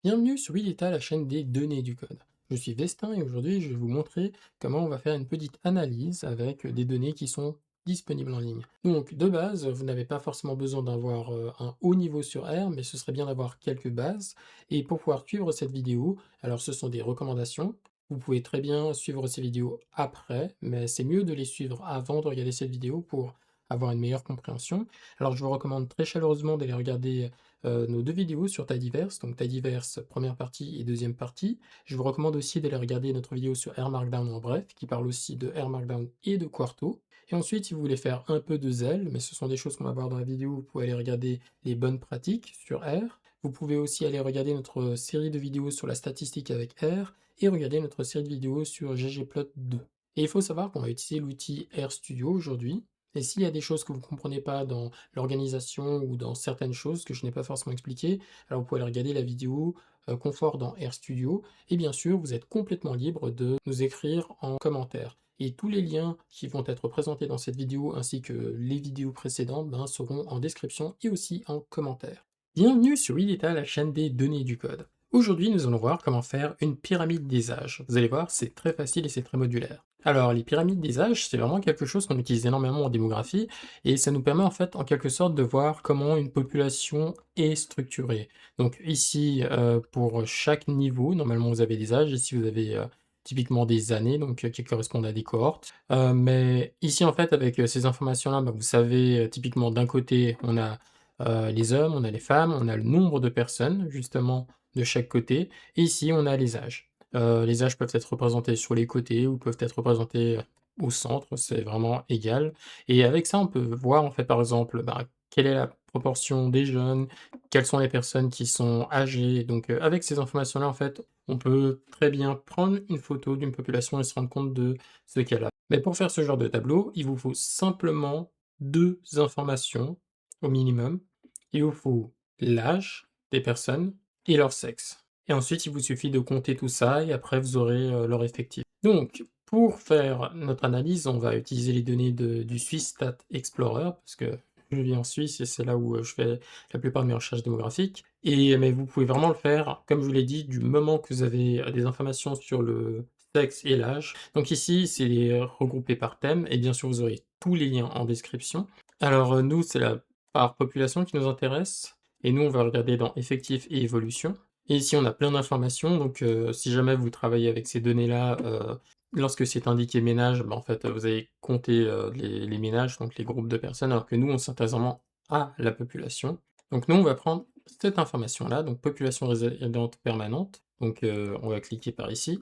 Bienvenue sur Bideta, la chaîne des données du code. Je suis Vestin et aujourd'hui je vais vous montrer comment on va faire une petite analyse avec des données qui sont disponibles en ligne. Donc de base, vous n'avez pas forcément besoin d'avoir un haut niveau sur R, mais ce serait bien d'avoir quelques bases. Et pour pouvoir suivre cette vidéo, alors ce sont des recommandations. Vous pouvez très bien suivre ces vidéos après, mais c'est mieux de les suivre avant de regarder cette vidéo pour avoir une meilleure compréhension. Alors je vous recommande très chaleureusement d'aller regarder nos 2 vidéos sur Tidyverse, donc Tidyverse première partie et deuxième partie. Je vous recommande aussi d'aller regarder notre vidéo sur R Markdown en bref, qui parle aussi de R Markdown et de Quarto. Et ensuite, si vous voulez faire un peu de zèle, mais ce sont des choses qu'on va voir dans la vidéo, vous pouvez aller regarder les bonnes pratiques sur R. Vous pouvez aussi aller regarder notre série de vidéos sur la statistique avec R et regarder notre série de vidéos sur ggplot2. Et il faut savoir qu'on va utiliser l'outil RStudio aujourd'hui. Et s'il y a des choses que vous ne comprenez pas dans l'organisation ou dans certaines choses que je n'ai pas forcément expliquées, alors vous pouvez aller regarder la vidéo confort dans RStudio. Et bien sûr, vous êtes complètement libre de nous écrire en commentaire. Et tous les liens qui vont être présentés dans cette vidéo ainsi que les vidéos précédentes seront en description et aussi en commentaire. Bienvenue sur Ideta, la chaîne des données du code. Aujourd'hui, nous allons voir comment faire une pyramide des âges. Vous allez voir, c'est très facile et c'est très modulaire. Alors, les pyramides des âges, c'est vraiment quelque chose qu'on utilise énormément en démographie, et ça nous permet en fait, en quelque sorte, de voir comment une population est structurée. Donc ici, pour chaque niveau, normalement vous avez des âges, ici vous avez typiquement des années, donc qui correspondent à des cohortes. Mais ici, en fait, avec ces informations-là, vous savez, typiquement d'un côté, on a les hommes, on a les femmes, on a le nombre de personnes, justement, de chaque côté, et ici, on a les âges. Les âges peuvent être représentés sur les côtés ou peuvent être représentés au centre, c'est vraiment égal. Et avec ça, on peut voir, en fait, par exemple, quelle est la proportion des jeunes, quelles sont les personnes qui sont âgées. Donc, avec ces informations-là, en fait, on peut très bien prendre une photo d'une population et se rendre compte de ce qu'elle a. Mais pour faire ce genre de tableau, il vous faut simplement 2 informations au minimum. Il vous faut l'âge des personnes et leur sexe. Et ensuite, il vous suffit de compter tout ça et après vous aurez, leur effectif. Donc, pour faire notre analyse, on va utiliser les données du Swiss Stat Explorer parce que je vis en Suisse et c'est là où, je fais la plupart de mes recherches démographiques. Mais vous pouvez vraiment le faire, comme je vous l'ai dit, du moment que vous avez, des informations sur le sexe et l'âge. Donc ici, c'est regroupé par thème et bien sûr, vous aurez tous les liens en description. Alors, nous, c'est la part population qui nous intéresse et nous, on va regarder dans effectifs et évolution. Et ici, on a plein d'informations, donc si jamais vous travaillez avec ces données-là, lorsque c'est indiqué ménage, en fait, vous allez compter, les ménages, donc les groupes de personnes, alors que nous, on s'intéresse vraiment à la population. Donc nous, on va prendre cette information-là, donc population résidente permanente, donc on va cliquer par ici.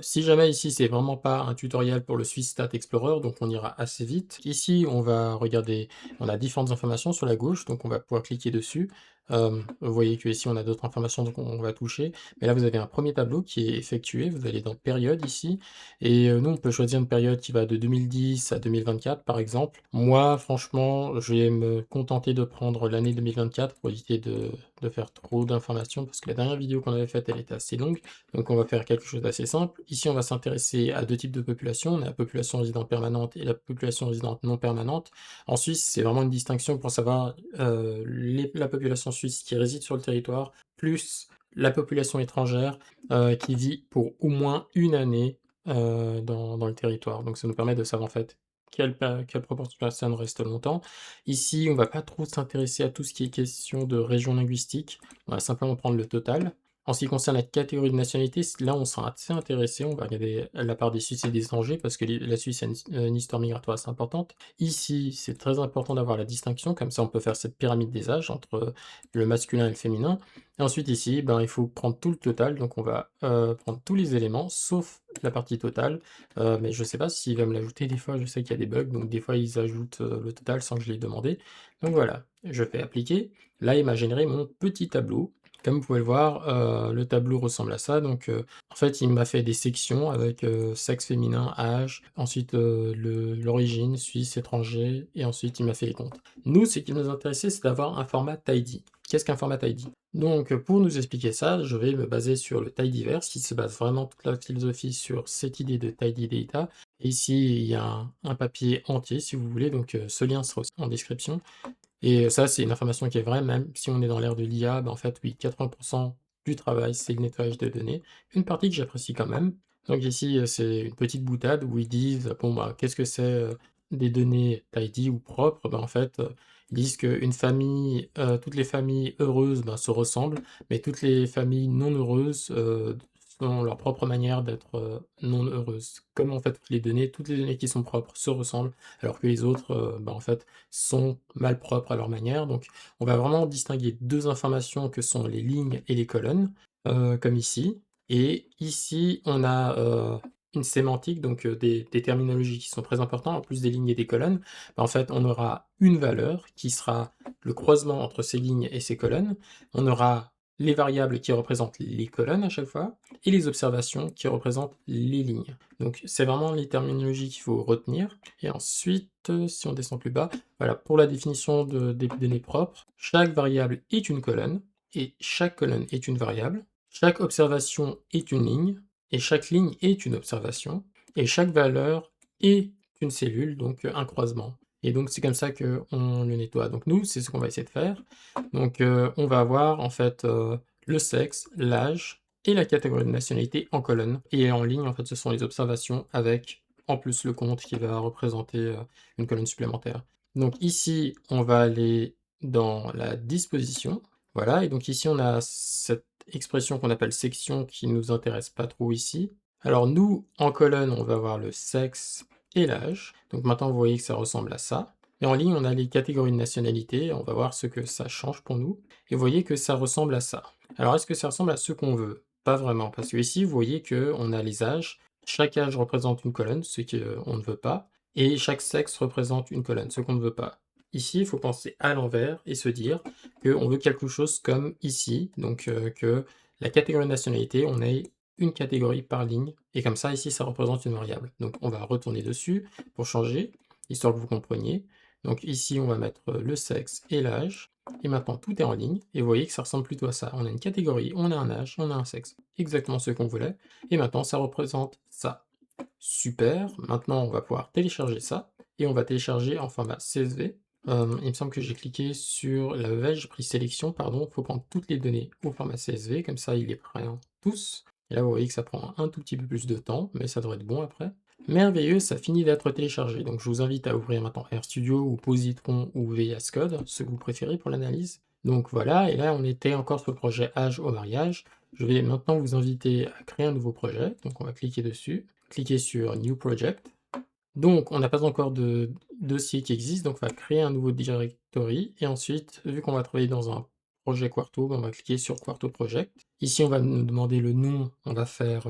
Si jamais ici, c'est vraiment pas un tutoriel pour le Swiss Stat Explorer, donc on ira assez vite. Ici, on va regarder, on a différentes informations sur la gauche, donc on va pouvoir cliquer dessus. Vous voyez qu'ici, on a d'autres informations donc on va toucher. Mais là, vous avez un premier tableau qui est effectué. Vous allez dans période ici. Et nous, on peut choisir une période qui va de 2010 à 2024, par exemple. Moi, franchement, je vais me contenter de prendre l'année 2024 pour éviter de faire trop d'informations, parce que la dernière vidéo qu'on avait faite, elle était assez longue. Donc on va faire quelque chose d'assez simple. Ici, on va s'intéresser à 2 types de populations. On a la population résidente permanente et la population résidente non permanente. En Suisse, c'est vraiment une distinction pour savoir, la population suisse qui réside sur le territoire, plus la population étrangère, qui vit pour au moins une année, dans le territoire. Donc ça nous permet de savoir, en fait, quelle proportion de personnes restent longtemps. Ici, on va pas trop s'intéresser à tout ce qui est question de région linguistique. On va simplement prendre le total. En ce qui concerne la catégorie de nationalité, là, on sera assez intéressé. On va regarder la part des Suisses et des étrangers parce que la Suisse a une histoire migratoire assez importante. Ici, c'est très important d'avoir la distinction, comme ça on peut faire cette pyramide des âges entre le masculin et le féminin. Et ensuite ici, il faut prendre tout le total, donc on va prendre tous les éléments, sauf la partie totale. Mais je ne sais pas s'il va me l'ajouter, des fois je sais qu'il y a des bugs, donc des fois ils ajoutent le total sans que je l'ai demandé. Donc voilà, je fais appliquer. Là, il m'a généré mon petit tableau. Comme vous pouvez le voir, le tableau ressemble à ça. Donc, en fait, il m'a fait des sections avec sexe féminin, âge, ensuite l'origine, suisse, étranger, et ensuite il m'a fait les comptes. Nous, ce qui nous intéressait, c'est d'avoir un format tidy. Qu'est-ce qu'un format tidy? Donc, pour nous expliquer ça, je vais me baser sur le tidyverse, qui se base vraiment toute la philosophie sur cette idée de tidy data. Et ici, il y a un papier entier, si vous voulez, donc ce lien sera aussi en description. Et ça, c'est une information qui est vraie, même si on est dans l'ère de l'IA, en fait, oui, 80 du travail, c'est le nettoyage de données. Une partie que j'apprécie quand même. Donc ici, c'est une petite boutade où ils disent: «Bon, bah, qu'est-ce que c'est, des données tidy ou propres?» Bah, en fait, ils disent qu'une famille, toutes les familles heureuses, ben, se ressemblent, mais toutes les familles non heureuses, ont leur propre manière d'être, non heureuses. Comme en fait toutes les données qui sont propres se ressemblent, alors que les autres, bah, en fait, sont malpropres à leur manière. Donc on va vraiment distinguer 2 informations que sont les lignes et les colonnes, comme ici. Et ici, on a, une sémantique, donc des terminologies qui sont très importantes, en plus des lignes et des colonnes. Bah, en fait, on aura une valeur qui sera le croisement entre ces lignes et ces colonnes. On aura les variables qui représentent les colonnes à chaque fois et les observations qui représentent les lignes. Donc c'est vraiment les terminologies qu'il faut retenir. Et ensuite, si on descend plus bas, voilà, pour la définition des données propres, chaque variable est une colonne et chaque colonne est une variable. Chaque observation est une ligne et chaque ligne est une observation et chaque valeur est une cellule, donc un croisement. Et donc c'est comme ça qu'on le nettoie. Donc nous, c'est ce qu'on va essayer de faire. Donc on va avoir en fait, le sexe, l'âge et la catégorie de nationalité en colonne. Et en ligne, en fait, ce sont les observations avec, en plus, le compte qui va représenter, une colonne supplémentaire. Donc ici, on va aller dans la disposition, voilà, et donc ici, on a cette expression qu'on appelle section qui nous intéresse pas trop ici. Alors nous, en colonne, on va avoir le sexe et l'âge. Donc maintenant, vous voyez que ça ressemble à ça. Et en ligne, on a les catégories de nationalité, on va voir ce que ça change pour nous. Et vous voyez que ça ressemble à ça. Alors est-ce que ça ressemble à ce qu'on veut? Pas vraiment, parce que ici, vous voyez qu'on a les âges. Chaque âge représente une colonne, ce qu'on ne veut pas, et chaque sexe représente une colonne, ce qu'on ne veut pas. Ici, il faut penser à l'envers et se dire qu'on veut quelque chose comme ici, donc que la catégorie de nationalité, on ait une catégorie par ligne, et comme ça, ici, ça représente une variable. Donc on va retourner dessus pour changer, histoire que vous compreniez. Donc ici, on va mettre le sexe et l'âge, et maintenant tout est en ligne, et vous voyez que ça ressemble plutôt à ça. On a une catégorie, on a un âge, on a un sexe, exactement ce qu'on voulait, et maintenant ça représente ça. Super, maintenant on va pouvoir télécharger ça, et on va télécharger en format CSV. Il me semble que j'ai cliqué sur la veille, j'ai pris sélection, pardon, il faut prendre toutes les données au format CSV, comme ça il les prend tous. Et là vous voyez que ça prend un tout petit peu plus de temps, mais ça devrait être bon après. Merveilleux, ça finit d'être téléchargé, donc je vous invite à ouvrir maintenant RStudio ou Positron ou VS Code, ce que vous préférez pour l'analyse. Donc voilà, et là on était encore sur le projet Âge au mariage. Je vais maintenant vous inviter à créer un nouveau projet, donc on va cliquer dessus, cliquer sur New Project. Donc on n'a pas encore de dossier qui existe, donc on va créer un nouveau directory, et ensuite, vu qu'on va travailler dans un projet Quarto, ben, on va cliquer sur Quarto Project. Ici on va nous demander le nom, on va faire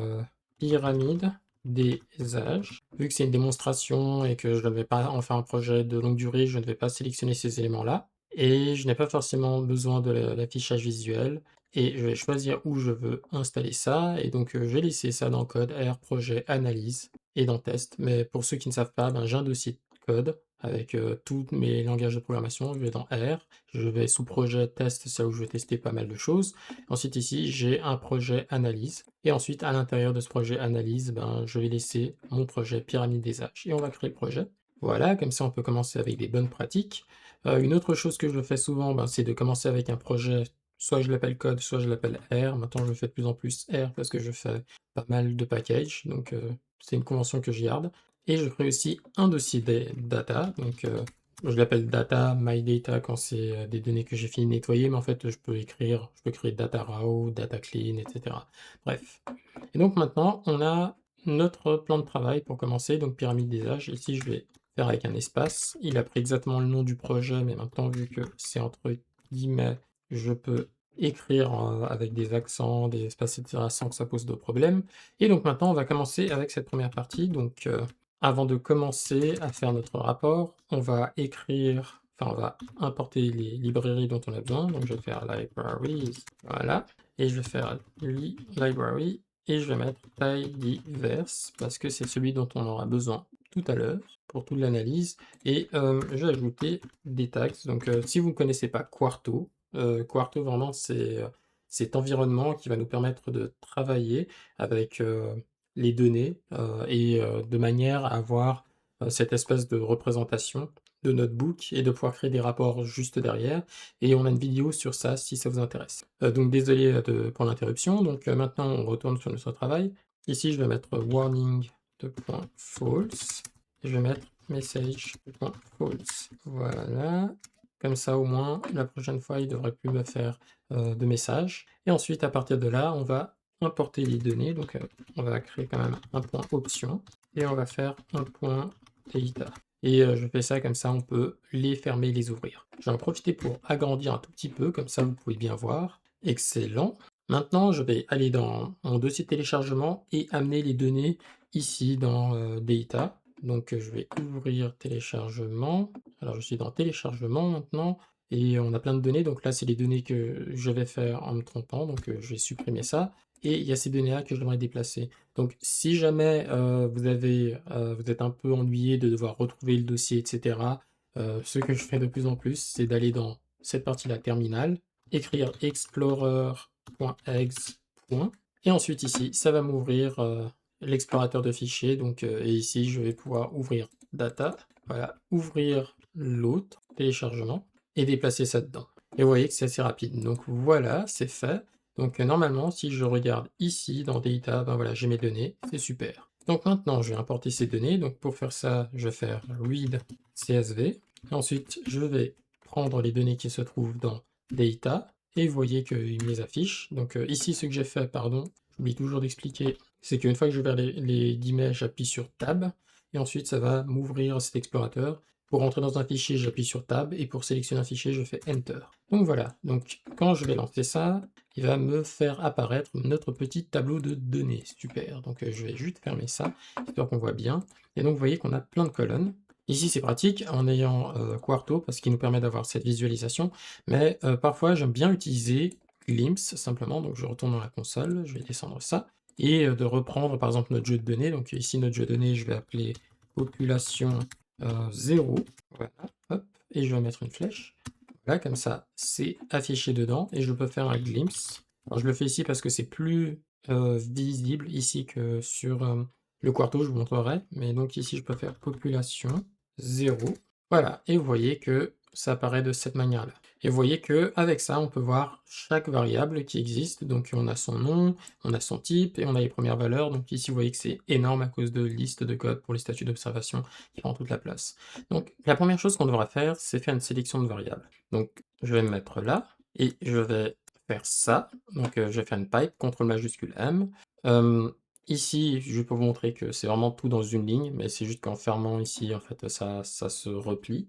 pyramide des âges. Vu que c'est une démonstration et que je ne vais pas en faire un projet de longue durée, je ne vais pas sélectionner ces éléments-là. Et je n'ai pas forcément besoin de l'affichage visuel. Et je vais choisir où je veux installer ça. Et donc je vais laisser ça dans code R, projet, analyse et dans test. Mais pour ceux qui ne savent pas, ben, j'ai un dossier de code avec tous mes langages de programmation. Je vais dans R, je vais sous projet test, c'est là où je vais tester pas mal de choses. Ensuite ici, j'ai un projet analyse. Et ensuite, à l'intérieur de ce projet analyse, ben, je vais laisser mon projet pyramide des âges. Et on va créer le projet. Voilà, comme ça on peut commencer avec des bonnes pratiques. Une autre chose que je fais souvent, ben, c'est de commencer avec un projet, soit je l'appelle code, soit je l'appelle R. Maintenant, je fais de plus en plus R parce que je fais pas mal de packages, donc c'est une convention que je garde. Et je crée aussi un dossier data, donc je l'appelle data, my data quand c'est des données que j'ai fini de nettoyer, mais en fait je peux créer data raw, data clean, etc. Bref. Et donc maintenant, on a notre plan de travail pour commencer, donc pyramide des âges. Ici, je vais faire avec un espace. Il a pris exactement le nom du projet, mais maintenant, vu que c'est entre guillemets, je peux écrire avec des accents, des espaces, etc., sans que ça pose de problème. Et donc maintenant, on va commencer avec cette première partie. Donc, avant de commencer à faire notre rapport, on va écrire, enfin, on va importer les librairies dont on a besoin. Donc, je vais faire libraries, voilà. Et je vais faire library, et je vais mettre tidyverse, parce que c'est celui dont on aura besoin tout à l'heure pour toute l'analyse. Et je vais ajouter des tags. Donc si vous ne connaissez pas Quarto, Quarto vraiment c'est cet environnement qui va nous permettre de travailler avec les données et de manière à avoir cette espèce de représentation de Notebook et de pouvoir créer des rapports juste derrière et on a une vidéo sur ça si ça vous intéresse. Donc désolé, pour l'interruption, donc maintenant on retourne sur notre travail. Ici, je vais mettre warning .false et je vais mettre message.false. Voilà, comme ça au moins la prochaine fois il ne devrait plus me faire, de messages et ensuite à partir de là, on va importer les données, donc on va créer quand même un point option et on va faire un point data et je fais ça comme ça on peut les fermer et les ouvrir. Je vais en profiter pour agrandir un tout petit peu, comme ça vous pouvez bien voir. Excellent. Maintenant, je vais aller dans mon dossier de téléchargement et amener les données ici dans, data. Donc, je vais ouvrir téléchargement. Alors je suis dans téléchargement maintenant et on a plein de données, donc là, c'est les données que je vais faire en me trompant, donc je vais supprimer ça et il y a ces données-là que je devrais déplacer. Donc si jamais, vous êtes un peu ennuyé de devoir retrouver le dossier et cetera, ce que je fais de plus en plus, c'est d'aller dans cette partie-là, terminal, écrire explorer.exe. Et ensuite ici, ça va m'ouvrir, l'explorateur de fichiers, donc et ici, je vais pouvoir ouvrir data, voilà, ouvrir l'autre, téléchargement et déplacer ça dedans. Et vous voyez que c'est assez rapide. Donc voilà, c'est fait. Donc normalement, si je regarde ici dans Data, ben voilà, j'ai mes données, c'est super. Donc maintenant, je vais importer ces données. Donc pour faire ça, je vais faire read CSV. Ensuite, je vais prendre les données qui se trouvent dans Data et vous voyez qu'il me les affiche. Donc ici, ce que j'ai fait, pardon, j'oublie toujours d'expliquer, c'est qu'une fois que je vais vers les guillemets, j'appuie sur Tab et ensuite ça va m'ouvrir cet explorateur. Pour rentrer dans un fichier, j'appuie sur Tab et pour sélectionner un fichier, je fais Enter. Donc voilà, donc quand je vais lancer ça, il va me faire apparaître notre petit tableau de données. Super, donc je vais juste fermer ça, histoire qu'on voit bien. Et donc vous voyez qu'on a plein de colonnes. Ici c'est pratique en ayant Quarto parce qu'il nous permet d'avoir cette visualisation, mais parfois j'aime bien utiliser Glimpse simplement, donc je retourne dans la console, je vais descendre ça, et de reprendre par exemple notre jeu de données. Donc ici notre jeu de données, je vais appeler population 0, voilà, hop, et je vais mettre une flèche. Voilà, comme ça, c'est affiché dedans, et je peux faire un glimpse. Alors je le fais ici parce que c'est plus visible ici que sur le Quarto, je vous montrerai, mais donc ici je peux faire population 0, voilà, et vous voyez que ça apparaît de cette manière-là. Et vous voyez que avec ça, on peut voir chaque variable qui existe, donc on a son nom, on a son type, et on a les premières valeurs, donc ici vous voyez que c'est énorme à cause de liste de code pour les statuts d'observation qui prend toute la place. Donc la première chose qu'on devra faire, c'est faire une sélection de variables. Donc je vais me mettre là, et je vais faire ça, donc je vais faire une pipe, CTRL majuscule M. Ici, je vais vous montrer que c'est vraiment tout dans une ligne, mais c'est juste qu'en fermant ici, en fait, ça se replie.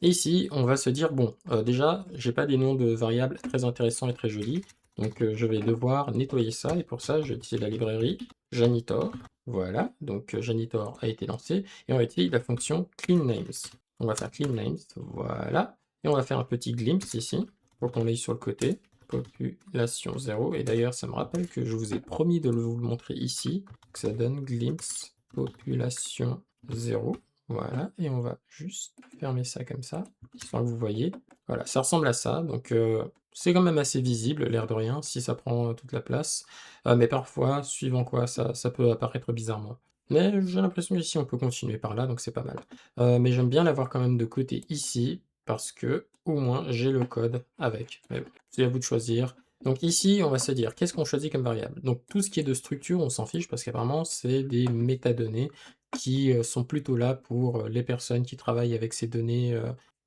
Et ici, on va se dire, bon, déjà, j'ai pas des noms de variables très intéressants et très jolis, donc je vais devoir nettoyer ça, et pour ça, je vais utiliser la librairie Janitor. Voilà, donc Janitor a été lancé, et on va utiliser la fonction cleanNames. On va faire cleanNames, voilà, et on va faire un petit glimpse ici, pour qu'on l'aille sur le côté, population 0, et d'ailleurs, ça me rappelle que je vous ai promis de vous le montrer ici, que ça donne glimpse population 0. Voilà, et on va juste fermer ça comme ça, histoire que vous voyez. Voilà, ça ressemble à ça, donc c'est quand même assez visible, l'air de rien, si ça prend toute la place. Mais parfois, suivant quoi, ça peut apparaître bizarrement. Mais j'ai l'impression qu'ici, on peut continuer par là, donc c'est pas mal. Mais j'aime bien l'avoir quand même de côté ici, parce que au moins, j'ai le code avec. Mais bon, c'est à vous de choisir. Donc ici, on va se dire, qu'est-ce qu'on choisit comme variable? Donc tout ce qui est de structure, on s'en fiche, parce qu'apparemment, c'est des métadonnées qui sont plutôt là pour les personnes qui travaillent avec ces données,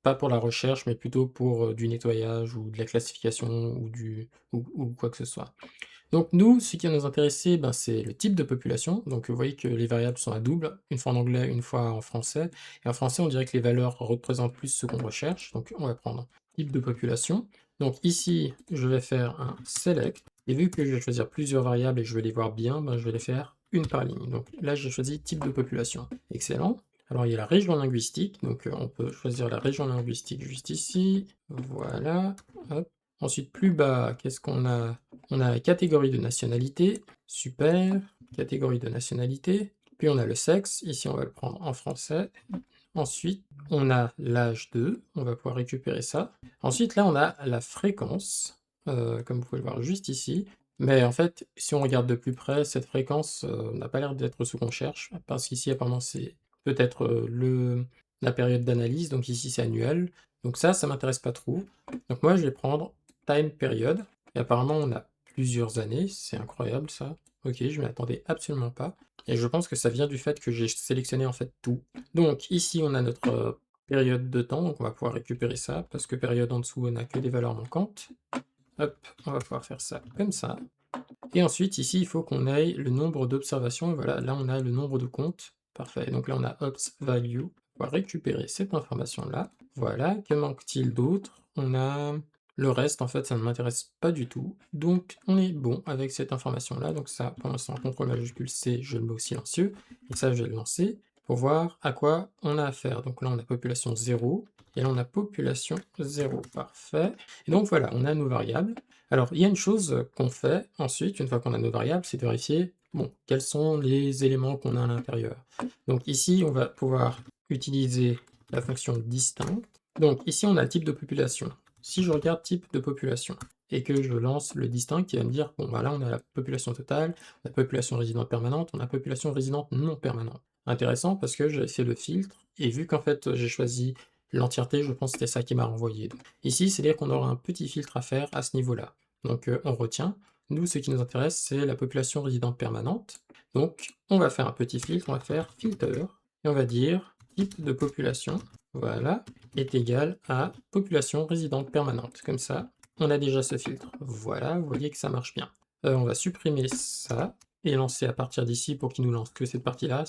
pas pour la recherche, mais plutôt pour du nettoyage ou de la classification ou quoi que ce soit. Donc nous, ce qui va nous intéresser, ben, c'est le type de population. Donc vous voyez que les variables sont à double, une fois en anglais, une fois en français. Et en français, on dirait que les valeurs représentent plus ce qu'on recherche. Donc on va prendre type de population. Donc ici, je vais faire un select. Et vu que je vais choisir plusieurs variables et que je vais les voir bien, ben, je vais les faire une par ligne. Donc là, j'ai choisi type de population. Excellent. Alors il y a la région linguistique. Donc on peut choisir la région linguistique juste ici. Voilà. Hop. Ensuite, plus bas, qu'est-ce qu'on a? On a la catégorie de nationalité, super, catégorie de nationalité, puis on a le sexe, ici on va le prendre en français. Ensuite, on a l'âge 2, on va pouvoir récupérer ça. Ensuite, là, on a la fréquence, comme vous pouvez le voir juste ici. Mais en fait, si on regarde de plus près, cette fréquence n'a pas l'air d'être ce qu'on cherche, parce qu'ici, apparemment, c'est peut-être la période d'analyse, donc ici c'est annuel. Donc ça m'intéresse pas trop. Donc moi je vais prendre time period, et apparemment on a plusieurs années, c'est incroyable ça. Ok, je m'y attendais absolument pas. Et je pense que ça vient du fait que j'ai sélectionné en fait tout. Donc ici on a notre période de temps, donc on va pouvoir récupérer ça, parce que période en dessous on n'a que des valeurs manquantes. Hop, on va pouvoir faire ça comme ça. Et ensuite, ici, il faut qu'on ait le nombre d'observations. Voilà, là, on a le nombre de comptes. Parfait. Donc là, on a ops value. On va récupérer cette information-là. Voilà. Que manque-t-il d'autre? On a le reste, en fait, ça ne m'intéresse pas du tout. Donc, on est bon avec cette information-là. Donc ça, pour l'instant, CTRL majuscule C, je le mets au silencieux. Et ça, je vais le lancer pour voir à quoi on a affaire. Donc là, on a population 0. Et là, on a population 0. Parfait. Et donc voilà, on a nos variables. Alors, il y a une chose qu'on fait ensuite, une fois qu'on a nos variables, c'est de vérifier, bon, quels sont les éléments qu'on a à l'intérieur. Donc ici, on va pouvoir utiliser la fonction distinct. Donc ici, on a le type de population. Si je regarde type de population et que je lance le distinct, il va me dire, bon, voilà, on a la population totale, la population résidente permanente, on a la population résidente non permanente. Intéressant parce que j'ai fait le filtre, et vu qu'en fait j'ai choisi l'entièreté, je pense que c'était ça qui m'a renvoyé. Donc, ici, c'est-à-dire qu'on aura un petit filtre à faire à ce niveau-là. Donc on retient. Nous, ce qui nous intéresse, c'est la population résidente permanente. Donc on va faire un petit filtre, on va faire filter, et on va dire type de population, voilà, est égal à population résidente permanente. Comme ça, on a déjà ce filtre. Voilà, vous voyez que ça marche bien. On va supprimer ça, et lancer à partir d'ici pour qu'il nous lance que cette partie-là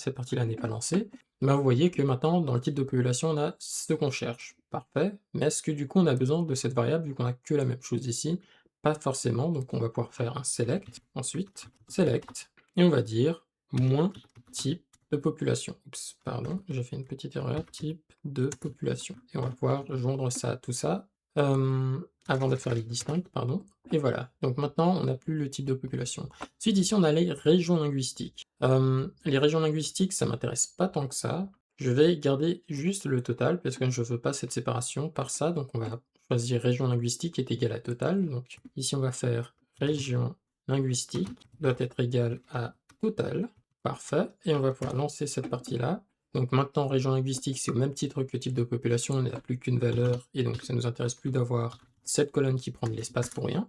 n'est pas lancée. Ben, vous voyez que maintenant, dans le type de population, on a ce qu'on cherche. Parfait. Mais est-ce que du coup, on a besoin de cette variable, vu qu'on a que la même chose ici? Pas forcément, donc on va pouvoir faire un select, ensuite, select, et on va dire moins type de population. Oups, pardon, j'ai fait une petite erreur, type de population. Et on va pouvoir joindre ça à tout ça, avant de faire les distincts, pardon. Et voilà, donc maintenant, on n'a plus le type de population. Ensuite, ici, on a les régions linguistiques. Les régions linguistiques, ça m'intéresse pas tant que ça. Je vais garder juste le total, parce que je ne veux pas cette séparation par ça, donc on va choisir région linguistique est égal à total. Donc ici, on va faire région linguistique doit être égal à total. Parfait. Et on va pouvoir lancer cette partie-là. Donc maintenant, région linguistique, c'est au même titre que type de population, on n'a plus qu'une valeur, et donc ça nous intéresse plus d'avoir cette colonne qui prend de l'espace pour rien.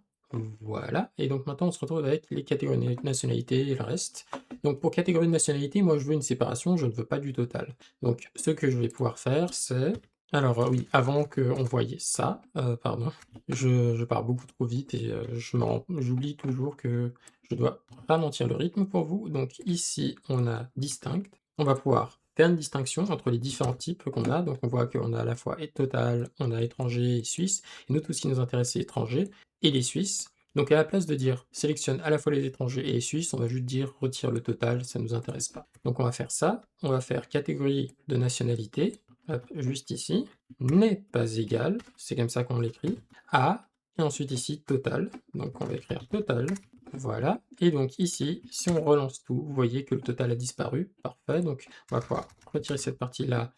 Voilà, et donc maintenant on se retrouve avec les catégories de nationalité et le reste. Donc pour catégorie de nationalité, moi je veux une séparation, je ne veux pas du total. Donc ce que je vais pouvoir faire, c'est... Alors oui, avant qu'on voyait ça, pardon, je pars beaucoup trop vite et j'oublie toujours que je dois ralentir le rythme pour vous. Donc ici, on a distinct. On va pouvoir faire une distinction entre les différents types qu'on a. Donc on voit qu'on a à la fois et total, on a étranger et suisse. Et nous, tout ce qui nous intéresse, c'est étranger et les Suisses. Donc à la place de dire sélectionne à la fois les étrangers et les Suisses, on va juste dire retire le total, ça ne nous intéresse pas. Donc on va faire ça, on va faire catégorie de nationalité, hop, juste ici, n'est pas égal, c'est comme ça qu'on l'écrit, à, et ensuite ici total, donc on va écrire total, voilà, et donc ici, si on relance tout, vous voyez que le total a disparu, parfait, donc on va pouvoir retirer cette partie-là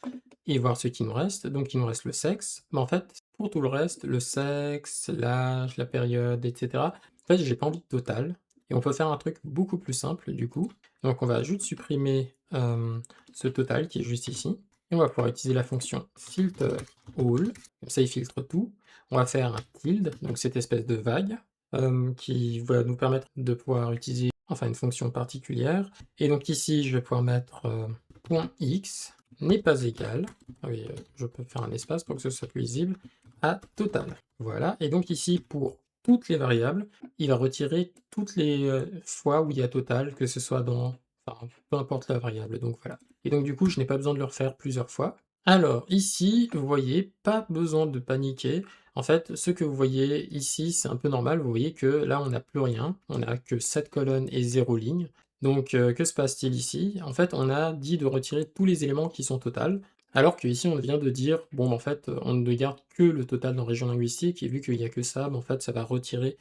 et voir ce qui nous reste. Donc il nous reste le sexe, mais en fait, pour tout le reste, le sexe, l'âge, la période, etc., en fait, j'ai pas envie de total, et on peut faire un truc beaucoup plus simple du coup. Donc on va juste supprimer ce total qui est juste ici, et on va pouvoir utiliser la fonction filter all, comme ça il filtre tout. On va faire un tilde, donc cette espèce de vague, qui va nous permettre de pouvoir utiliser enfin une fonction particulière. Et donc ici, je vais pouvoir mettre point .x n'est pas égal, ah oui, je peux faire un espace pour que ce soit plus lisible, à total. Voilà, et donc ici, pour toutes les variables, il va retirer toutes les fois où il y a total, que ce soit dans... Enfin, peu importe la variable, donc voilà. Et donc du coup, je n'ai pas besoin de le refaire plusieurs fois. Alors ici, vous voyez, pas besoin de paniquer. En fait, ce que vous voyez ici, c'est un peu normal. Vous voyez que là, on n'a plus rien. On n'a que 7 colonnes et 0 ligne. Donc, que se passe-t-il ici? En fait, on a dit de retirer tous les éléments qui sont total, alors qu'ici, on vient de dire, bon, en fait, on ne garde que le total dans région linguistique, et vu qu'il n'y a que ça, en fait, ça va retirer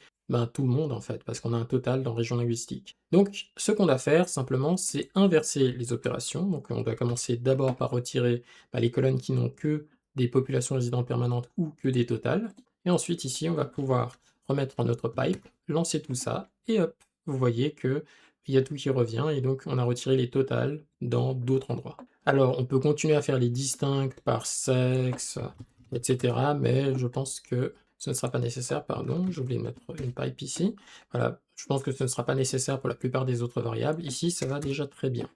tout le monde, en fait, parce qu'on a un total dans région linguistique. Donc, ce qu'on doit faire, simplement, c'est inverser les opérations. Donc, on doit commencer d'abord par retirer les colonnes qui n'ont que des populations résidentes permanentes ou que des totales. Et ensuite, ici, on va pouvoir remettre notre pipe, lancer tout ça, et hop, vous voyez que il y a tout qui revient et donc on a retiré les totals dans d'autres endroits. Alors, on peut continuer à faire les distincts par sexe, et cetera, mais je pense que ce ne sera pas nécessaire. Pardon, j'ai oublié de mettre une pipe ici. Voilà, je pense que ce ne sera pas nécessaire pour la plupart des autres variables. Ici, ça va déjà très bien.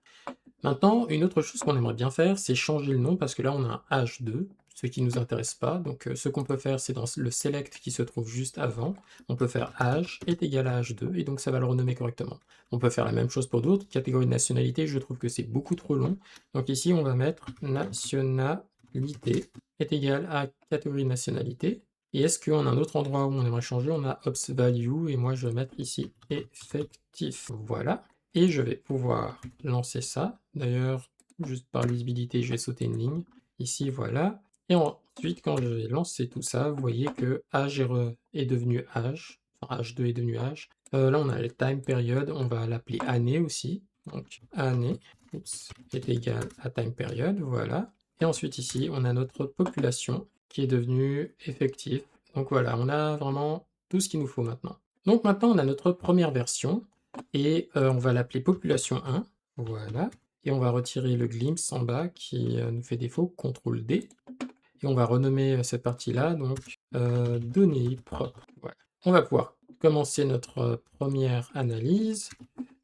Maintenant, une autre chose qu'on aimerait bien faire, c'est changer le nom parce que là, on a un H2, ce qui ne nous intéresse pas. Donc, ce qu'on peut faire, c'est dans le select qui se trouve juste avant, on peut faire H est égal à H2 et donc ça va le renommer correctement. On peut faire la même chose pour d'autres. Catégorie de nationalité, je trouve que c'est beaucoup trop long. Donc ici, on va mettre nationalité est égal à catégorie de nationalité. Et est-ce qu'en un autre endroit où on aimerait changer, on a ops value et moi je vais mettre ici effectif. Voilà. Et je vais pouvoir lancer ça. D'ailleurs, juste par lisibilité, je vais sauter une ligne. Ici, voilà. Et ensuite, quand je vais lancer tout ça, vous voyez que âge est devenu âge. Enfin, H2 est devenu âge. Là, on a le time period. On va l'appeler année aussi. Donc, année est égal à time period. Voilà. Et ensuite, ici, on a notre population qui est devenue effective. Donc voilà, on a vraiment tout ce qu'il nous faut maintenant. Donc maintenant, on a notre première version et on va l'appeler population 1, voilà, et on va retirer le glimpse en bas qui nous fait défaut, CTRL D, et on va renommer cette partie-là, donc données propres. Voilà. On va pouvoir commencer notre première analyse,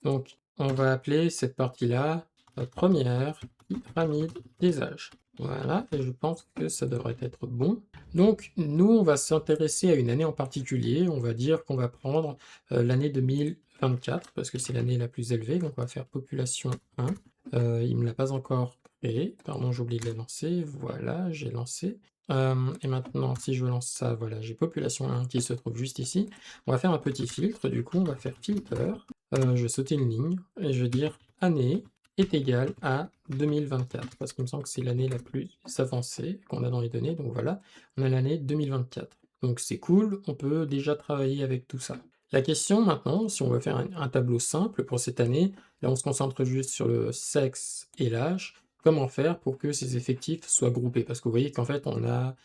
donc on va appeler cette partie-là première pyramide des âges. Voilà, et je pense que ça devrait être bon. Donc, nous, on va s'intéresser à une année en particulier. On va dire qu'on va prendre l'année 2024, parce que c'est l'année la plus élevée. Donc, on va faire population 1. Il ne me l'a pas encore créé. Pardon, j'ai oublié de la lancer. Voilà, j'ai lancé. Et maintenant, si je lance ça, voilà, j'ai population 1 qui se trouve juste ici. On va faire un petit filtre. Du coup, on va faire filter. Je vais sauter une ligne et je vais dire année est égal à 2024, parce qu'il me semble que c'est l'année la plus avancée qu'on a dans les données, donc voilà, on a l'année 2024. Donc c'est cool, on peut déjà travailler avec tout ça. La question maintenant, si on veut faire un tableau simple pour cette année, là on se concentre juste sur le sexe et l'âge, comment faire pour que ces effectifs soient groupés? Parce que vous voyez qu'en fait on a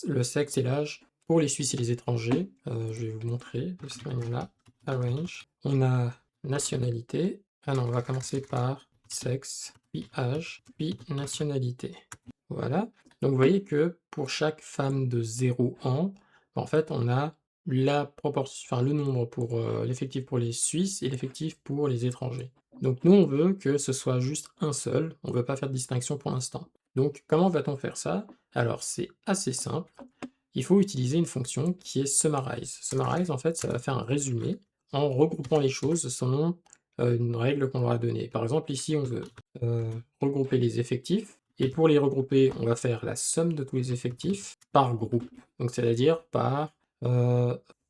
le sexe et l'âge pour les Suisses et les étrangers, je vais vous montrer de cette manière-là, arrange, on a nationalité, ah non, on va commencer par sexe, puis âge, puis nationalité. Voilà. Donc vous voyez que pour chaque femme de 0 ans, en fait, on a la proportion, enfin le nombre pour l'effectif pour les Suisses et l'effectif pour les étrangers. Donc nous, on veut que ce soit juste un seul, on ne veut pas faire de distinction pour l'instant. Donc comment va-t-on faire ça? Alors c'est assez simple. Il faut utiliser une fonction qui est summarize. Summarize, en fait, ça va faire un résumé en regroupant les choses selon une règle qu'on leur a donnée. Par exemple, ici, on veut regrouper les effectifs, et pour les regrouper, on va faire la somme de tous les effectifs par groupe. Donc, c'est-à-dire par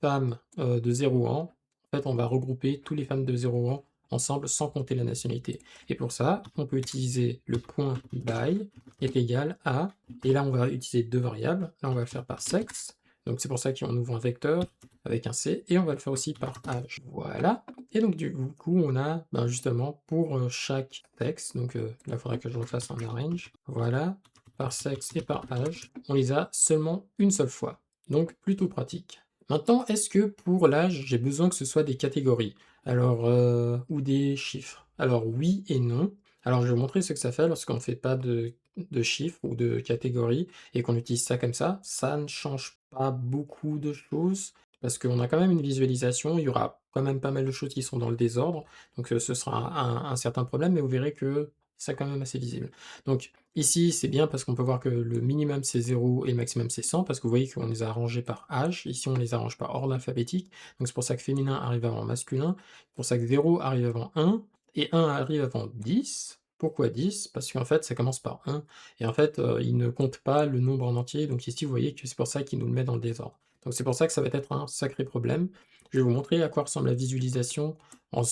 femmes de 0 ans. En fait, on va regrouper toutes les femmes de 0 ans ensemble sans compter la nationalité. Et pour ça, on peut utiliser le point by est égal à, et là on va utiliser deux variables, là on va le faire par sexe, donc c'est pour ça qu'on ouvre un vecteur avec un C, et on va le faire aussi par âge. Voilà, et donc du coup on a justement pour chaque texte, donc là il faudrait que je refasse un arrange, voilà, par sexe et par âge, on les a seulement une seule fois, donc plutôt pratique. Maintenant, est-ce que pour l'âge, j'ai besoin que ce soit des catégories? Alors, ou des chiffres? Alors oui et non. Alors je vais vous montrer ce que ça fait lorsqu'on ne fait pas de chiffres ou de catégories et qu'on utilise ça comme ça ne change pas beaucoup de choses parce qu'on a quand même une visualisation, il y aura quand même pas mal de choses qui sont dans le désordre, donc ce sera un certain problème, mais vous verrez que c'est quand même assez visible. Donc ici, c'est bien parce qu'on peut voir que le minimum c'est 0 et le maximum c'est 100, parce que vous voyez qu'on les a rangés par âge, ici on les arrange par ordre alphabétique, donc c'est pour ça que féminin arrive avant masculin, c'est pour ça que 0 arrive avant 1, et 1 arrive avant 10. Pourquoi 10? Parce qu'en fait, ça commence par 1, et en fait, il ne compte pas le nombre en entier, donc ici, vous voyez que c'est pour ça qu'il nous le met dans le désordre. Donc c'est pour ça que ça va être un sacré problème. Je vais vous montrer à quoi ressemble la visualisation en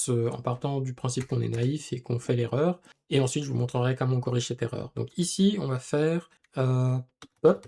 partant du principe qu'on est naïf et qu'on fait l'erreur, et ensuite je vous montrerai comment on corrige cette erreur. Donc ici, on va faire hop,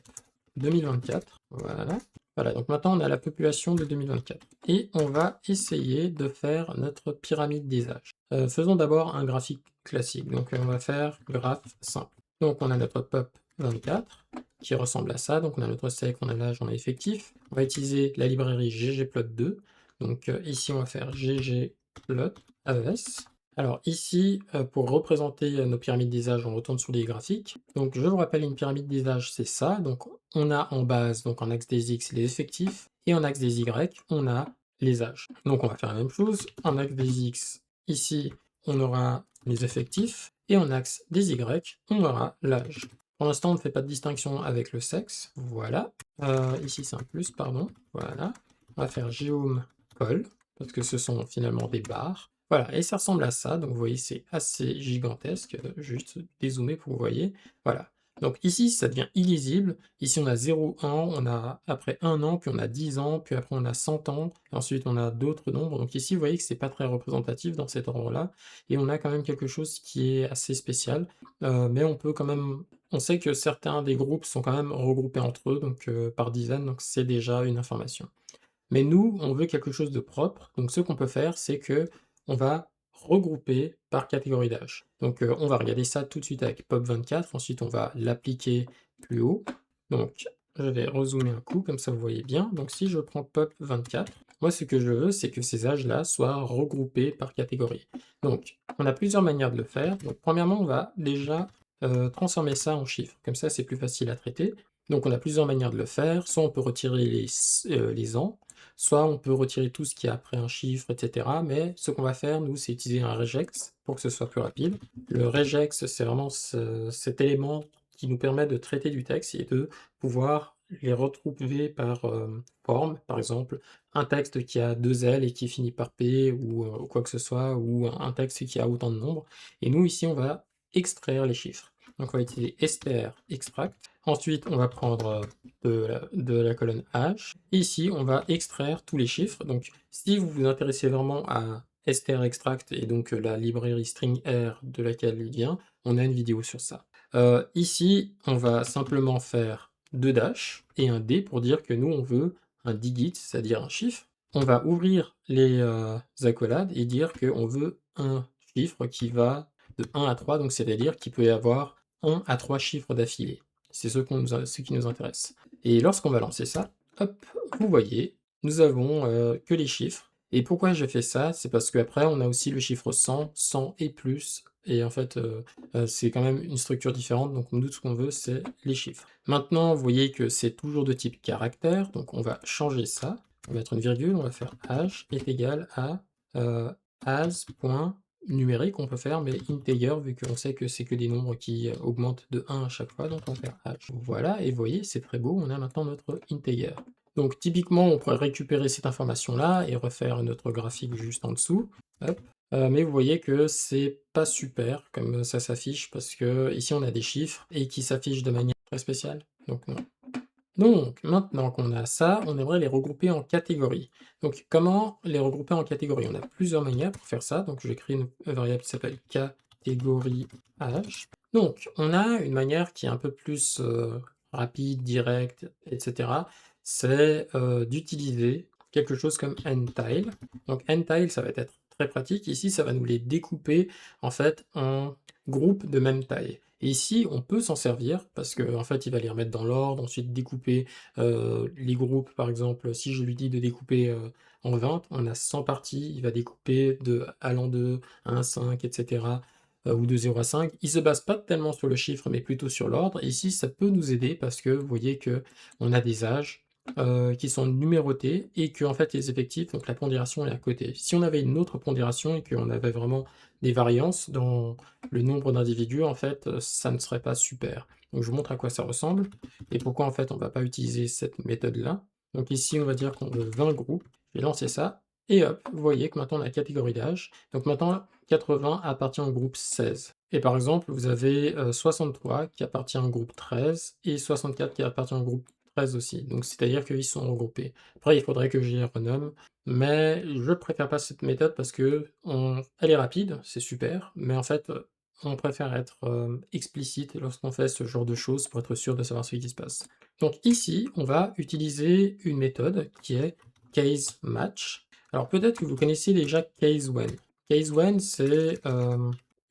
2024, voilà. Voilà, donc maintenant on a la population de 2024. Et on va essayer de faire notre pyramide des âges. Faisons d'abord un graphique classique. Donc on va faire graphe simple. Donc on a notre pop 24 qui ressemble à ça. Donc on a notre sexe, on a l'âge, on a l'effectif. On va utiliser la librairie ggplot2. Donc ici on va faire ggplot AES. Alors ici, pour représenter, nos pyramides des âges, on retourne sur les graphiques. Donc je vous rappelle, une pyramide des âges, c'est ça. Donc on a en base, donc en axe des X, les effectifs et en axe des Y, on a les âges. Donc on va faire la même chose. En axe des X, ici, on aura les effectifs et en axe des Y, on aura l'âge. Pour l'instant, on ne fait pas de distinction avec le sexe, voilà. Ici, c'est un plus, pardon, voilà. On va faire Géome, Col, parce que ce sont finalement des barres. Voilà, et ça ressemble à ça, donc vous voyez, c'est assez gigantesque, juste dézoomer pour que vous voyez. Voilà. Donc ici, ça devient illisible. Ici, on a 0, 1, on a après 1 an, puis on a 10 ans, puis après on a 100 ans, et ensuite on a d'autres nombres. Donc ici, vous voyez que c'est pas très représentatif dans cet ordre-là, et on a quand même quelque chose qui est assez spécial. Mais on peut quand même, on sait que certains des groupes sont quand même regroupés entre eux, donc par dizaines, donc c'est déjà une information. Mais nous, on veut quelque chose de propre, donc ce qu'on peut faire, c'est que on va regrouper par catégorie d'âge. Donc on va regarder ça tout de suite avec POP24, ensuite on va l'appliquer plus haut. Donc je vais rezoomer un coup, comme ça vous voyez bien. Donc si je prends POP24, moi ce que je veux, c'est que ces âges-là soient regroupés par catégorie. Donc on a plusieurs manières de le faire. Donc premièrement, on va déjà transformer ça en chiffres, comme ça c'est plus facile à traiter. Donc on a plusieurs manières de le faire, soit on peut retirer les ans, soit on peut retirer tout ce qui est après un chiffre, etc. Mais ce qu'on va faire, nous, c'est utiliser un regex pour que ce soit plus rapide. Le regex, c'est vraiment cet élément qui nous permet de traiter du texte et de pouvoir les retrouver par forme. Par exemple, un texte qui a deux L et qui finit par P ou quoi que ce soit, ou un texte qui a autant de nombres. Et nous, ici, on va extraire les chiffres. Donc on va utiliser str extract. Ensuite, on va prendre de la colonne H. Ici, on va extraire tous les chiffres. Donc, si vous vous intéressez vraiment à str extract et donc la librairie string R de laquelle il vient, on a une vidéo sur ça. Ici, on va simplement faire deux dash et un D pour dire que nous, on veut un digit, c'est-à-dire un chiffre. On va ouvrir les accolades et dire qu'on veut un chiffre qui va de 1 à 3, donc c'est-à-dire qu'il peut y avoir 1 à 3 chiffres d'affilée. C'est ce qui nous intéresse. Et lorsqu'on va lancer ça, hop, vous voyez, nous avons que les chiffres. Et pourquoi je fais ça? C'est parce qu'après, on a aussi le chiffre 100, 100 et plus. Et en fait, c'est quand même une structure différente. Donc, nous, ce qu'on veut, c'est les chiffres. Maintenant, vous voyez que c'est toujours de type caractère. Donc, on va changer ça. On va mettre une virgule. On va faire h est égal à as.numérique, on peut faire, mais integer, vu qu'on sait que c'est que des nombres qui augmentent de 1 à chaque fois, donc on va faire h. Voilà, et vous voyez, c'est très beau, on a maintenant notre integer. Donc typiquement, on pourrait récupérer cette information-là et refaire notre graphique juste en dessous. Hop. Mais vous voyez que c'est pas super comme ça s'affiche, parce que ici on a des chiffres et qui s'affichent de manière très spéciale. Donc non. Donc, maintenant qu'on a ça, on aimerait les regrouper en catégories. Donc, comment les regrouper en catégories? On a plusieurs manières pour faire ça. Donc, je vais créer une variable qui s'appelle catégorie h. Donc, on a une manière qui est un peu plus rapide, directe, etc. C'est d'utiliser quelque chose comme ntile. Donc, ntile, ça va être très pratique. Ici, ça va nous les découper en fait en groupes de même taille. Et ici, on peut s'en servir parce qu'en fait, il va les remettre dans l'ordre, ensuite découper les groupes. Par exemple, si je lui dis de découper en 20, on a 100 parties, il va découper de allant de 1 à 5, etc. Ou de 0 à 5. Il se base pas tellement sur le chiffre, mais plutôt sur l'ordre. Ici, ça peut nous aider parce que vous voyez que on a des âges qui sont numérotés et que en fait les effectifs, donc la pondération est à côté. Si on avait une autre pondération et qu'on avait vraiment des variances dans le nombre d'individus, en fait, ça ne serait pas super. Donc je vous montre à quoi ça ressemble et pourquoi en fait on ne va pas utiliser cette méthode-là. Donc ici, on va dire qu'on veut 20 groupes. Je vais lancer ça et hop, vous voyez que maintenant on a la catégorie d'âge. Donc maintenant, 80 appartient au groupe 16. Et par exemple, vous avez 63 qui appartient au groupe 13 et 64 qui appartient au groupe 13 aussi. Donc c'est-à-dire qu'ils sont regroupés. Après, il faudrait que je les renomme, mais je préfère pas cette méthode parce que elle est rapide, c'est super, mais en fait, on préfère être explicite lorsqu'on fait ce genre de choses pour être sûr de savoir ce qui se passe. Donc ici, on va utiliser une méthode qui est case match. Alors peut-être que vous connaissez déjà case when. Case when, c'est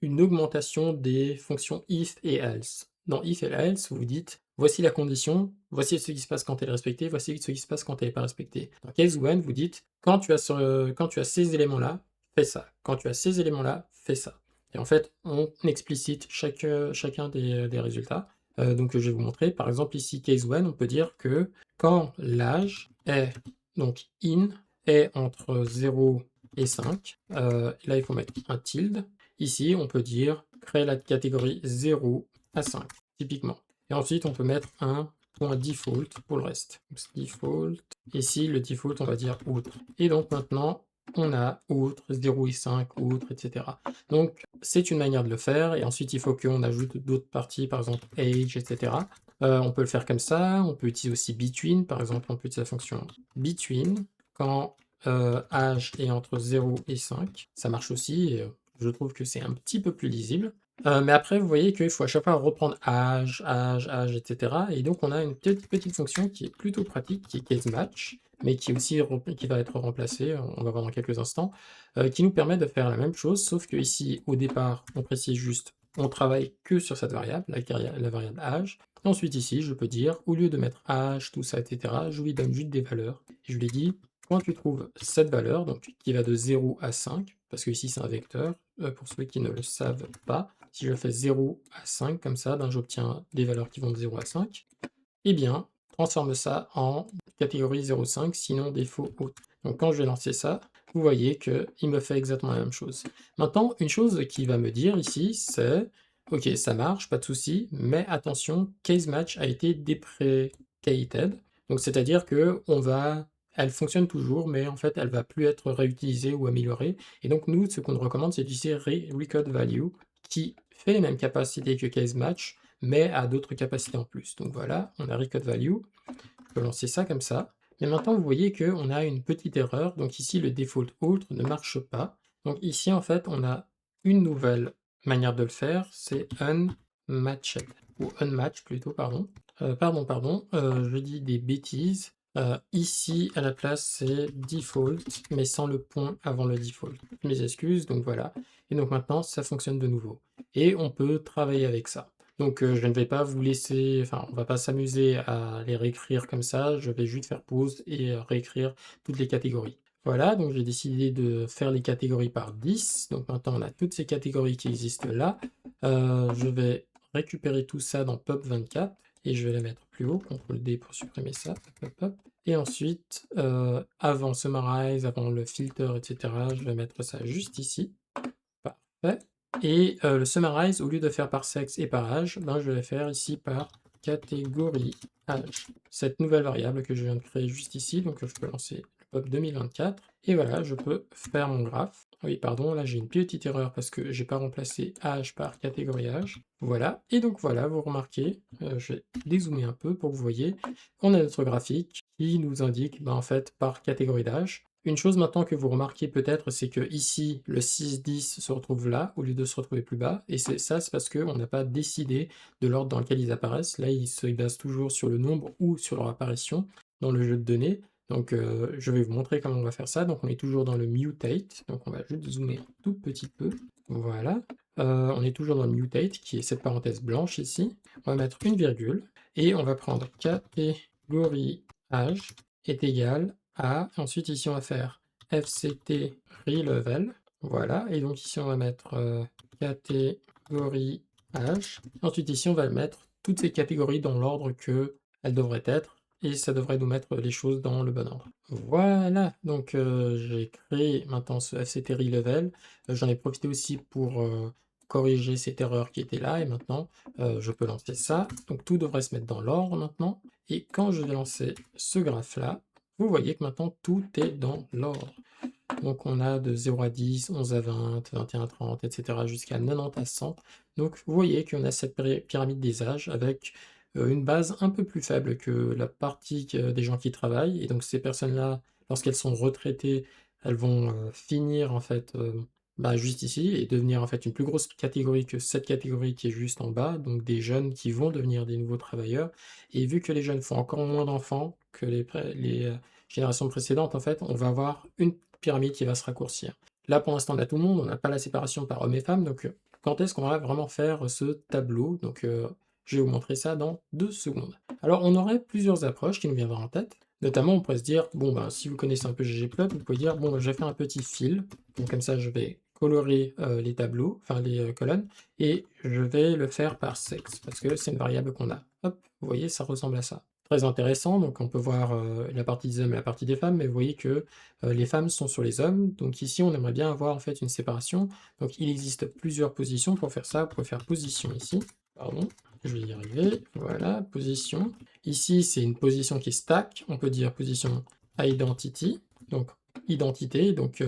une augmentation des fonctions if et else. Dans if et else, vous dites voici la condition, voici ce qui se passe quand elle est respectée, voici ce qui se passe quand elle n'est pas respectée. Dans case when, vous dites quand tu as ces éléments-là, fais ça. Quand tu as ces éléments-là, fais ça. Et en fait, on explicite chacun des résultats. Donc je vais vous montrer, par exemple ici, case 1, on peut dire que quand l'âge est, donc in, est entre 0 et 5, là il faut mettre un tilde. Ici, on peut dire créer la catégorie 0 à 5, typiquement. Et ensuite, on peut mettre un point default pour le reste. Donc, default. Ici, le default, on va dire autre. Et donc maintenant, on a outre, 0 et 5, outre, etc. Donc, c'est une manière de le faire. Et ensuite, il faut qu'on ajoute d'autres parties, par exemple age, etc. On peut le faire comme ça. On peut utiliser aussi between. Par exemple, on peut utiliser la fonction between quand âge est entre 0 et 5. Ça marche aussi. Et, je trouve que c'est un petit peu plus lisible. Mais après, vous voyez qu'il faut à chaque fois reprendre âge, etc. Et donc, on a une petite fonction qui est plutôt pratique, qui est caseMatch, mais qui est aussi qui va être remplacée, on va voir dans quelques instants, qui nous permet de faire la même chose, sauf que ici, au départ, on précise juste, on travaille que sur cette variable, la variable âge. Et ensuite, ici, je peux dire, au lieu de mettre âge, tout ça, etc., je lui donne juste des valeurs. Et je lui dis, quand tu trouves cette valeur, donc qui va de 0 à 5, parce que ici c'est un vecteur, pour ceux qui ne le savent pas, si je fais 0 à 5 comme ça, ben j'obtiens des valeurs qui vont de 0 à 5, eh bien, transforme ça en catégorie 0,5, sinon défaut haute. Donc quand je vais lancer ça, vous voyez qu'il me fait exactement la même chose. Maintenant, une chose qu'il va me dire ici, c'est ok, ça marche, pas de souci, mais attention, case match a été deprecated. Donc c'est-à-dire que elle fonctionne toujours, mais en fait, elle va plus être réutilisée ou améliorée. Et donc nous, ce qu'on recommande, c'est d'utiliser record value, qui fait les mêmes capacités que case match, mais à d'autres capacités en plus. Donc voilà, on a record value. Je peux lancer ça comme ça. Mais maintenant, vous voyez qu'on a une petite erreur. Donc ici, le default autre ne marche pas. Donc ici, en fait, on a une nouvelle manière de le faire, c'est unmatched, ou unmatch plutôt, pardon. Je dis des bêtises. Ici, à la place, c'est default, mais sans le point avant le default. Mes excuses, donc voilà. Et donc maintenant, ça fonctionne de nouveau. Et on peut travailler avec ça. Donc je ne vais pas vous laisser, enfin on va pas s'amuser à les réécrire comme ça, je vais juste faire pause et réécrire toutes les catégories. Voilà, donc j'ai décidé de faire les catégories par 10. Donc maintenant on a toutes ces catégories qui existent là. Je vais récupérer tout ça dans pub24 et je vais les mettre plus haut, CTRL D pour supprimer ça. Hop, hop, hop. Et ensuite, avant Summarize, avant le filter, etc., je vais mettre ça juste ici. Parfait. Et le summarize, au lieu de faire par sexe et par âge, ben, je vais faire ici par catégorie âge. Cette nouvelle variable que je viens de créer juste ici, donc je peux lancer le pop 2024. Et voilà, je peux faire mon graphe. Oui, pardon, là j'ai une petite erreur parce que j'ai pas remplacé âge par catégorie âge. Voilà, et donc voilà, vous remarquez, je vais dézoomer un peu pour que vous voyez, on a notre graphique qui nous indique ben, en fait par catégorie d'âge. Une chose maintenant que vous remarquez peut-être, c'est que ici, le 6-10 se retrouve là, au lieu de se retrouver plus bas, et c'est parce qu'on n'a pas décidé de l'ordre dans lequel ils apparaissent. Là, ils se basent toujours sur le nombre ou sur leur apparition dans le jeu de données. Donc, je vais vous montrer comment on va faire ça. Donc, on est toujours dans le mutate, donc on va juste zoomer un tout petit peu. Voilà. On est toujours dans le mutate, qui est cette parenthèse blanche ici. On va mettre une virgule, et on va prendre catégorie âge est égal à, ensuite ici on va faire fct relevel, voilà, et donc ici on va mettre catégorie âge, ensuite ici on va mettre toutes ces catégories dans l'ordre que elles devraient être, et ça devrait nous mettre les choses dans le bon ordre. Voilà, donc j'ai créé maintenant ce fct relevel, j'en ai profité aussi pour corriger cette erreur qui était là, et maintenant je peux lancer ça, donc tout devrait se mettre dans l'ordre maintenant, et quand je vais lancer ce graphe-là, vous voyez que maintenant tout est dans l'ordre. Donc on a de 0 à 10, 11 à 20, 21 à 30, etc. jusqu'à 90 à 100. Donc vous voyez qu'on a cette pyramide des âges avec une base un peu plus faible que la partie des gens qui travaillent. Et donc ces personnes-là, lorsqu'elles sont retraitées, elles vont finir en fait juste ici et devenir en fait une plus grosse catégorie que cette catégorie qui est juste en bas, donc des jeunes qui vont devenir des nouveaux travailleurs. Et vu que les jeunes font encore moins d'enfants que les générations précédentes, en fait, on va avoir une pyramide qui va se raccourcir. Là, pour l'instant, on a tout le monde, on n'a pas la séparation par hommes et femmes, donc quand est-ce qu'on va vraiment faire ce tableau? Donc, je vais vous montrer ça dans 2 secondes. Alors, on aurait plusieurs approches qui nous viendront en tête. Notamment, on pourrait se dire, bon, ben, si vous connaissez un peu ggplot, vous pouvez dire, bon, ben, je vais faire un petit fil, donc comme ça, je vais colorer les tableaux, enfin les colonnes, et je vais le faire par sexe, parce que c'est une variable qu'on a. Hop, vous voyez, ça ressemble à ça. Très intéressant, donc on peut voir la partie des hommes et la partie des femmes, mais vous voyez que les femmes sont sur les hommes, donc ici, on aimerait bien avoir en fait une séparation. Donc il existe plusieurs positions pour faire ça. Vous pouvez faire position ici, pardon, je vais y arriver, voilà, position. Ici, c'est une position qui stack, on peut dire position identity, donc identité, donc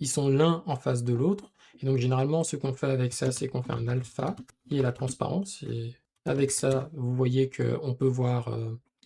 ils sont l'un en face de l'autre, et donc généralement ce qu'on fait avec ça, c'est qu'on fait un alpha, qui est la transparence, et avec ça, vous voyez qu'on peut voir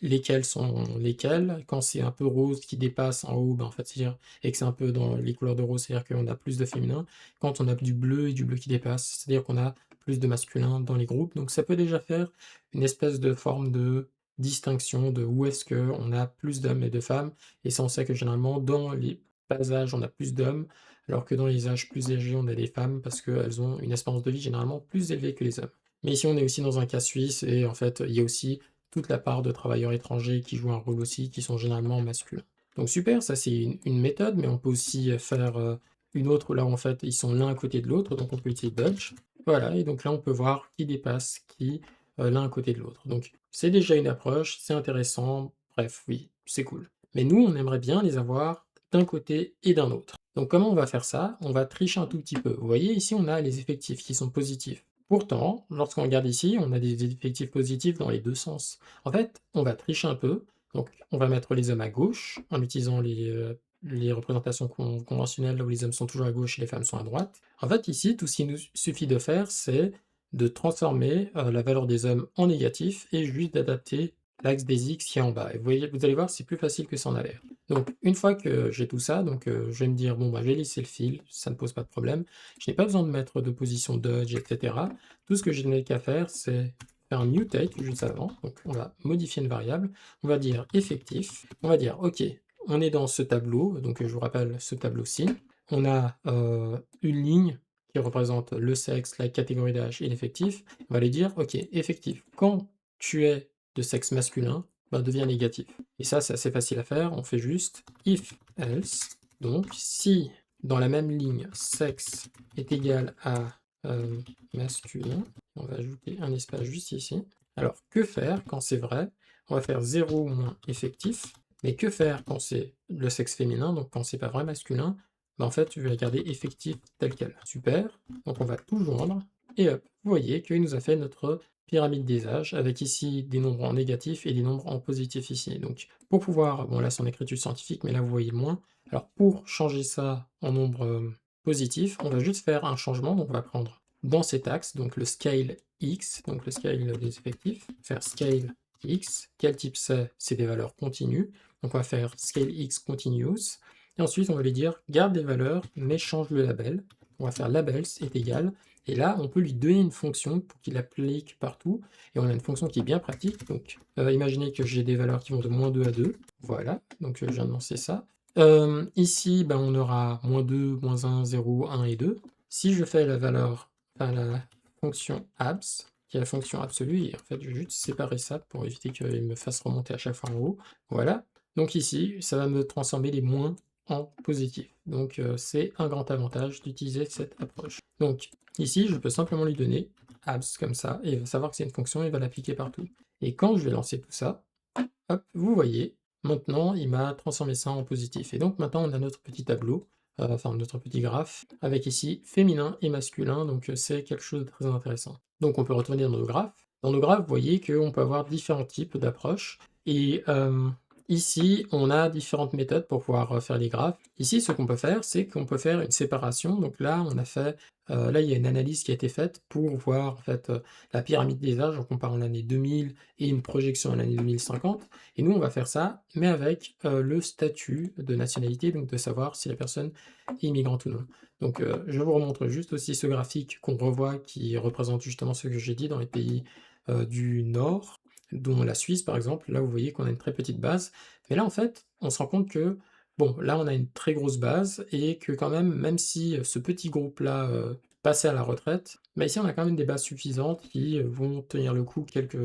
lesquels sont lesquels. Quand c'est un peu rose qui dépasse en haut, ben en fait, c'est-à-dire, et que c'est un peu dans les couleurs de rose, c'est-à-dire qu'on a plus de féminin. Quand on a du bleu et du bleu qui dépasse, c'est-à-dire qu'on a plus de masculin dans les groupes. Donc ça peut déjà faire une espèce de forme de distinction de où est-ce qu'on a plus d'hommes et de femmes. Et ça, on sait que généralement, dans les bas âges, on a plus d'hommes, alors que dans les âges plus âgés, on a des femmes parce qu'elles ont une espérance de vie généralement plus élevée que les hommes. Mais ici, on est aussi dans un cas suisse, et en fait, il y a aussi toute la part de travailleurs étrangers qui jouent un rôle aussi, qui sont généralement masculins. Donc super, ça c'est une méthode, mais on peut aussi faire une autre où là, en fait, ils sont l'un à côté de l'autre, donc on peut utiliser Dodge. Voilà, et donc là, on peut voir qui dépasse qui l'un à côté de l'autre. Donc c'est déjà une approche, c'est intéressant, bref, oui, c'est cool. Mais nous, on aimerait bien les avoir d'un côté et d'un autre. Donc comment on va faire ça? On va tricher un tout petit peu. Vous voyez, ici, on a les effectifs qui sont positifs. Pourtant, lorsqu'on regarde ici, on a des effectifs positifs dans les deux sens. En fait, on va tricher un peu. Donc, on va mettre les hommes à gauche en utilisant les représentations conventionnelles où les hommes sont toujours à gauche et les femmes sont à droite. En fait, ici, tout ce qu'il nous suffit de faire, c'est de transformer la valeur des hommes en négatif et juste d'adapter l'axe des x qui est en bas. Et vous allez voir, c'est plus facile que ça en a l'air. Donc, une fois que j'ai tout ça, donc je vais me dire, bon, bah, je vais lisser le fil, ça ne pose pas de problème. Je n'ai pas besoin de mettre de position dodge, etc. Tout ce que je n'ai qu'à faire, c'est faire un mutate juste avant. Donc, on va modifier une variable. On va dire effectif. On va dire, OK, on est dans ce tableau. Donc, je vous rappelle ce tableau-ci. On a une ligne qui représente le sexe, la catégorie d'âge et l'effectif. On va lui dire, OK, effectif, quand tu es de sexe masculin, ben, devient négatif. Et ça, c'est assez facile à faire. On fait juste if else. Donc, si dans la même ligne, sexe est égal à masculin, on va ajouter un espace juste ici. Alors, que faire quand c'est vrai? On va faire 0 moins effectif. Mais que faire quand c'est le sexe féminin, donc quand c'est pas vrai masculin? Ben, en fait, je vais la garder effectif tel quel. Super. Donc, on va tout joindre. Et hop, vous voyez qu'il nous a fait notre pyramide des âges, avec ici des nombres en négatif et des nombres en positif ici. Donc, pour pouvoir, bon là c'est en écriture scientifique, mais là vous voyez moins. Alors, pour changer ça en nombre positif, on va juste faire un changement. Donc, on va prendre dans cet axe, donc le scale x, donc le scale des effectifs, faire scale x. Quel type c'est? C'est des valeurs continues. Donc, on va faire scale x continuous. Et ensuite, on va lui dire garde des valeurs, mais change le label. On va faire labels est égal. Et là, on peut lui donner une fonction pour qu'il applique partout. Et on a une fonction qui est bien pratique. Donc, imaginez que j'ai des valeurs qui vont de moins 2 à 2. Voilà, donc je viens de lancer ça. Ici, ben, on aura moins 2, moins 1, 0, 1 et 2. Si je fais la valeur, enfin la fonction abs, qui est la fonction absolue, et en fait, je vais juste séparer ça pour éviter qu'il me fasse remonter à chaque fois en haut. Voilà. Donc ici, ça va me transformer les moins en positif. Donc c'est un grand avantage d'utiliser cette approche. Donc ici, je peux simplement lui donner abs comme ça, et il va savoir que c'est une fonction, il va l'appliquer partout. Et quand je vais lancer tout ça, hop, vous voyez, maintenant il m'a transformé ça en positif. Et donc maintenant on a notre petit tableau, enfin notre petit graphe, avec ici féminin et masculin, donc c'est quelque chose de très intéressant. Donc on peut retourner dans nos graphes. Dans nos graphes, vous voyez qu'on peut avoir différents types d'approches, et ici, on a différentes méthodes pour pouvoir faire les graphes. Ici, ce qu'on peut faire, c'est qu'on peut faire une séparation. Donc là, on a fait, là, il y a une analyse qui a été faite pour voir en fait la pyramide des âges en comparant l'année 2000 et une projection à l'année 2050. Et nous, on va faire ça, mais avec le statut de nationalité, donc de savoir si la personne est immigrante ou non. Donc, je vous remontre juste aussi ce graphique qu'on revoit qui représente justement ce que j'ai dit dans les pays du Nord, dont la Suisse par exemple. Là, vous voyez qu'on a une très petite base. Mais là, en fait, on se rend compte que, bon, là, on a une très grosse base et que quand même, même si ce petit groupe-là passait à la retraite, mais ici, on a quand même des bases suffisantes qui vont tenir le coup quelques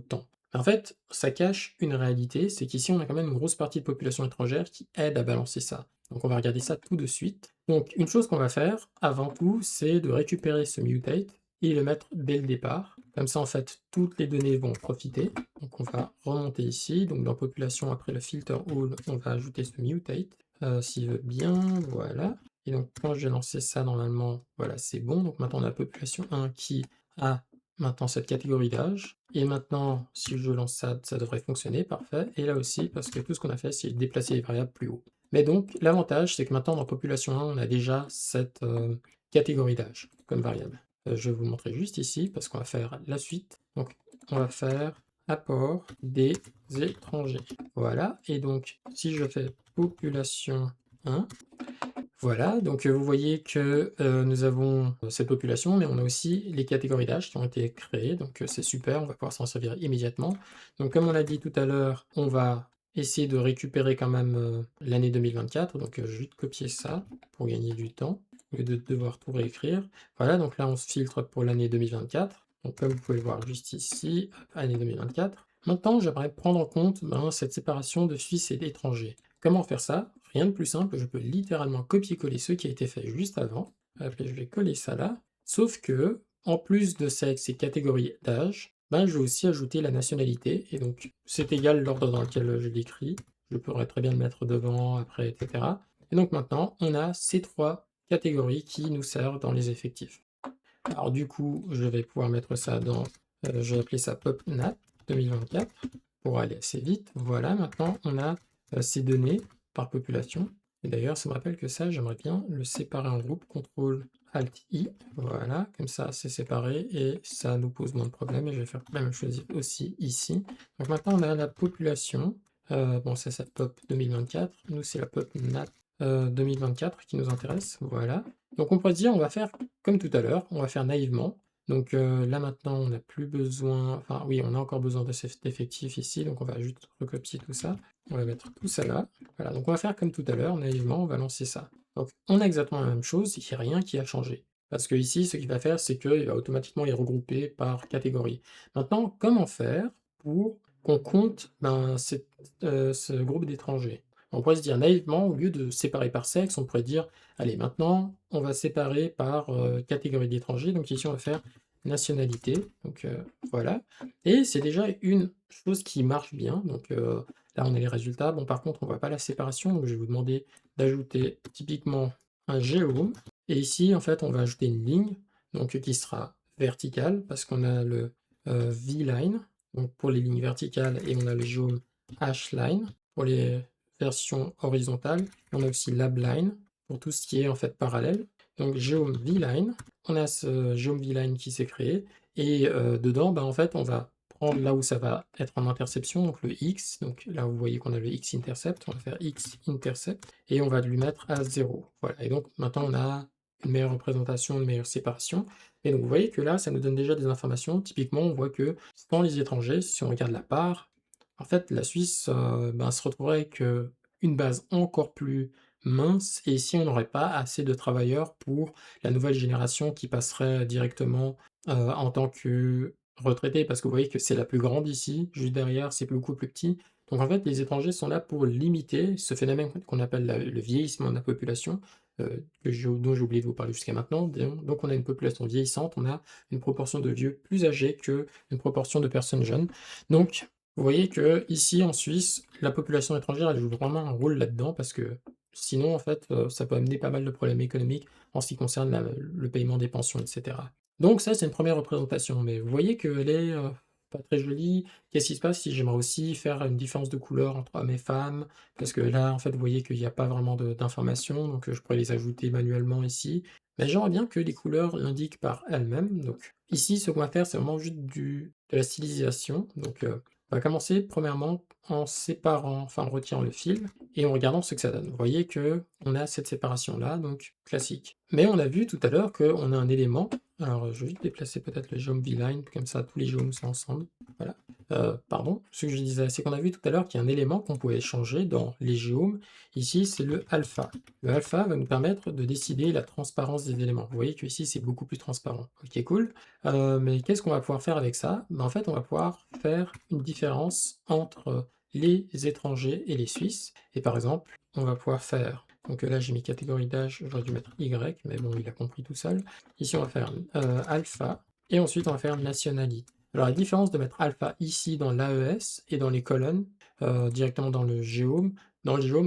temps. En fait, ça cache une réalité, c'est qu'ici, on a quand même une grosse partie de population étrangère qui aide à balancer ça. Donc on va regarder ça tout de suite. Donc une chose qu'on va faire, avant tout, c'est de récupérer ce mutate et le mettre dès le départ. Comme ça, en fait, toutes les données vont profiter. Donc on va remonter ici. Donc dans population, après le filter all, on va ajouter ce mutate. S'il veut bien, voilà. Et donc quand j'ai lancé ça, normalement, voilà, c'est bon. Donc maintenant, on a population 1 qui a maintenant cette catégorie d'âge. Et maintenant, si je lance ça, ça devrait fonctionner, parfait. Et là aussi, parce que tout ce qu'on a fait, c'est déplacer les variables plus haut. Mais donc, l'avantage, c'est que maintenant, dans population 1, on a déjà cette catégorie d'âge comme variable. Je vais vous montrer juste ici, parce qu'on va faire la suite. Donc, on va faire apport des étrangers. Voilà. Et donc, si je fais population 1, voilà, donc vous voyez que nous avons cette population, mais on a aussi les catégories d'âge qui ont été créées, donc c'est super, on va pouvoir s'en servir immédiatement. Donc comme on l'a dit tout à l'heure, on va essayer de récupérer quand même l'année 2024, donc je vais juste copier ça pour gagner du temps, au lieu de devoir tout réécrire. Voilà, donc là on se filtre pour l'année 2024, donc comme vous pouvez le voir juste ici, année 2024. Maintenant, j'aimerais prendre en compte cette séparation de Suisse et d'étrangers. Comment faire ça? Rien de plus simple, je peux littéralement copier-coller ce qui a été fait juste avant. Hop, et je vais coller ça là. Sauf que, en plus de sexe et catégorie d'âge, je vais aussi ajouter la nationalité. Et donc, c'est égal l'ordre dans lequel je l'écris. Je pourrais très bien le mettre devant, après, etc. Et donc maintenant, on a ces trois catégories qui nous servent dans les effectifs. Alors du coup, je vais pouvoir mettre ça dans, je vais appeler ça PopNat 2024 pour aller assez vite. Voilà, maintenant on a ces données par population. Et d'ailleurs, ça me rappelle que ça, j'aimerais bien le séparer en groupe, CTRL ALT I. Voilà, comme ça c'est séparé et ça nous pose moins de problèmes. Et je vais faire la même chose aussi ici. Donc maintenant on a la population. Bon, ça c'est Pop 2024. Nous c'est la PopNat 2024 qui nous intéresse. Voilà. Donc on pourrait se dire, on va faire comme tout à l'heure, on va faire naïvement. Donc là maintenant, on n'a plus besoin, enfin oui, on a encore besoin de cet effectif ici, donc on va juste recopier tout ça. On va mettre tout ça là. Voilà, donc on va faire comme tout à l'heure, naïvement, on va lancer ça. Donc on a exactement la même chose, il n'y a rien qui a changé. Parce que ici, ce qu'il va faire, c'est qu'il va automatiquement les regrouper par catégorie. Maintenant, comment faire pour qu'on compte ce groupe d'étrangers? On pourrait se dire naïvement, au lieu de séparer par sexe, on pourrait dire, allez, maintenant, on va séparer par catégorie d'étrangers. Donc ici, on va faire nationalité. Donc voilà. Et c'est déjà une chose qui marche bien. Donc là, on a les résultats. Bon, par contre, on ne voit pas la séparation. Donc je vais vous demander d'ajouter typiquement un géome. Et ici, en fait, on va ajouter une ligne donc, qui sera verticale parce qu'on a le V-line donc pour les lignes verticales et on a le géome H-line pour les version horizontale. On a aussi labline pour tout ce qui est en fait parallèle. Donc geom vline, on a ce geom vline qui s'est créé et dedans, en fait, on va prendre là où ça va être en interception, donc le x. Donc là, vous voyez qu'on a le x intercept. On va faire x intercept et on va lui mettre à 0. Voilà. Et donc maintenant, on a une meilleure représentation, une meilleure séparation. Et donc vous voyez que là, ça nous donne déjà des informations. Typiquement, on voit que dans les étrangers, si on regarde la part, en fait, la Suisse se retrouverait avec une base encore plus mince, et ici, on n'aurait pas assez de travailleurs pour la nouvelle génération qui passerait directement en tant que retraité, parce que vous voyez que c'est la plus grande ici, juste derrière, c'est beaucoup plus petit. Donc en fait, les étrangers sont là pour limiter ce phénomène qu'on appelle le vieillissement de la population, dont j'ai oublié de vous parler jusqu'à maintenant. Donc on a une population vieillissante, on a une proportion de vieux plus âgés qu'une proportion de personnes jeunes. Donc vous voyez que ici en Suisse, la population étrangère, elle joue vraiment un rôle là-dedans parce que sinon, en fait, ça peut amener pas mal de problèmes économiques en ce qui concerne le paiement des pensions, etc. Donc ça, c'est une première représentation, mais vous voyez qu'elle est pas très jolie. Qu'est-ce qui se passe si j'aimerais aussi faire une différence de couleur entre hommes et femmes? Parce que là, en fait, vous voyez qu'il n'y a pas vraiment d'informations, donc je pourrais les ajouter manuellement ici. Mais j'aimerais bien que les couleurs l'indiquent par elles-mêmes. Donc ici, ce qu'on va faire, c'est vraiment juste de la stylisation. Donc on va commencer premièrement en séparant, enfin en retirant le fil et en regardant ce que ça donne. Vous voyez que on a cette séparation-là, donc classique. Mais on a vu tout à l'heure qu'on a un élément. Alors je vais juste déplacer peut-être le geom v-line, comme ça tous les géomes sont ensemble. Voilà. pardon, ce que je disais, c'est qu'on a vu tout à l'heure qu'il y a un élément qu'on pouvait changer dans les géomes. Ici, c'est le alpha. Le alpha va nous permettre de décider la transparence des éléments. Vous voyez qu'ici, c'est beaucoup plus transparent. OK, cool. Mais qu'est-ce qu'on va pouvoir faire avec ça? Ben, en fait, on va pouvoir faire une différence entre les étrangers et les Suisses. Et par exemple, on va pouvoir faire, donc là j'ai mis catégorie d'âge, j'aurais dû mettre Y, mais bon, il a compris tout seul. Ici, on va faire alpha, et ensuite on va faire nationalité. Alors la différence de mettre alpha ici dans l'AES et dans les colonnes, directement dans le géome,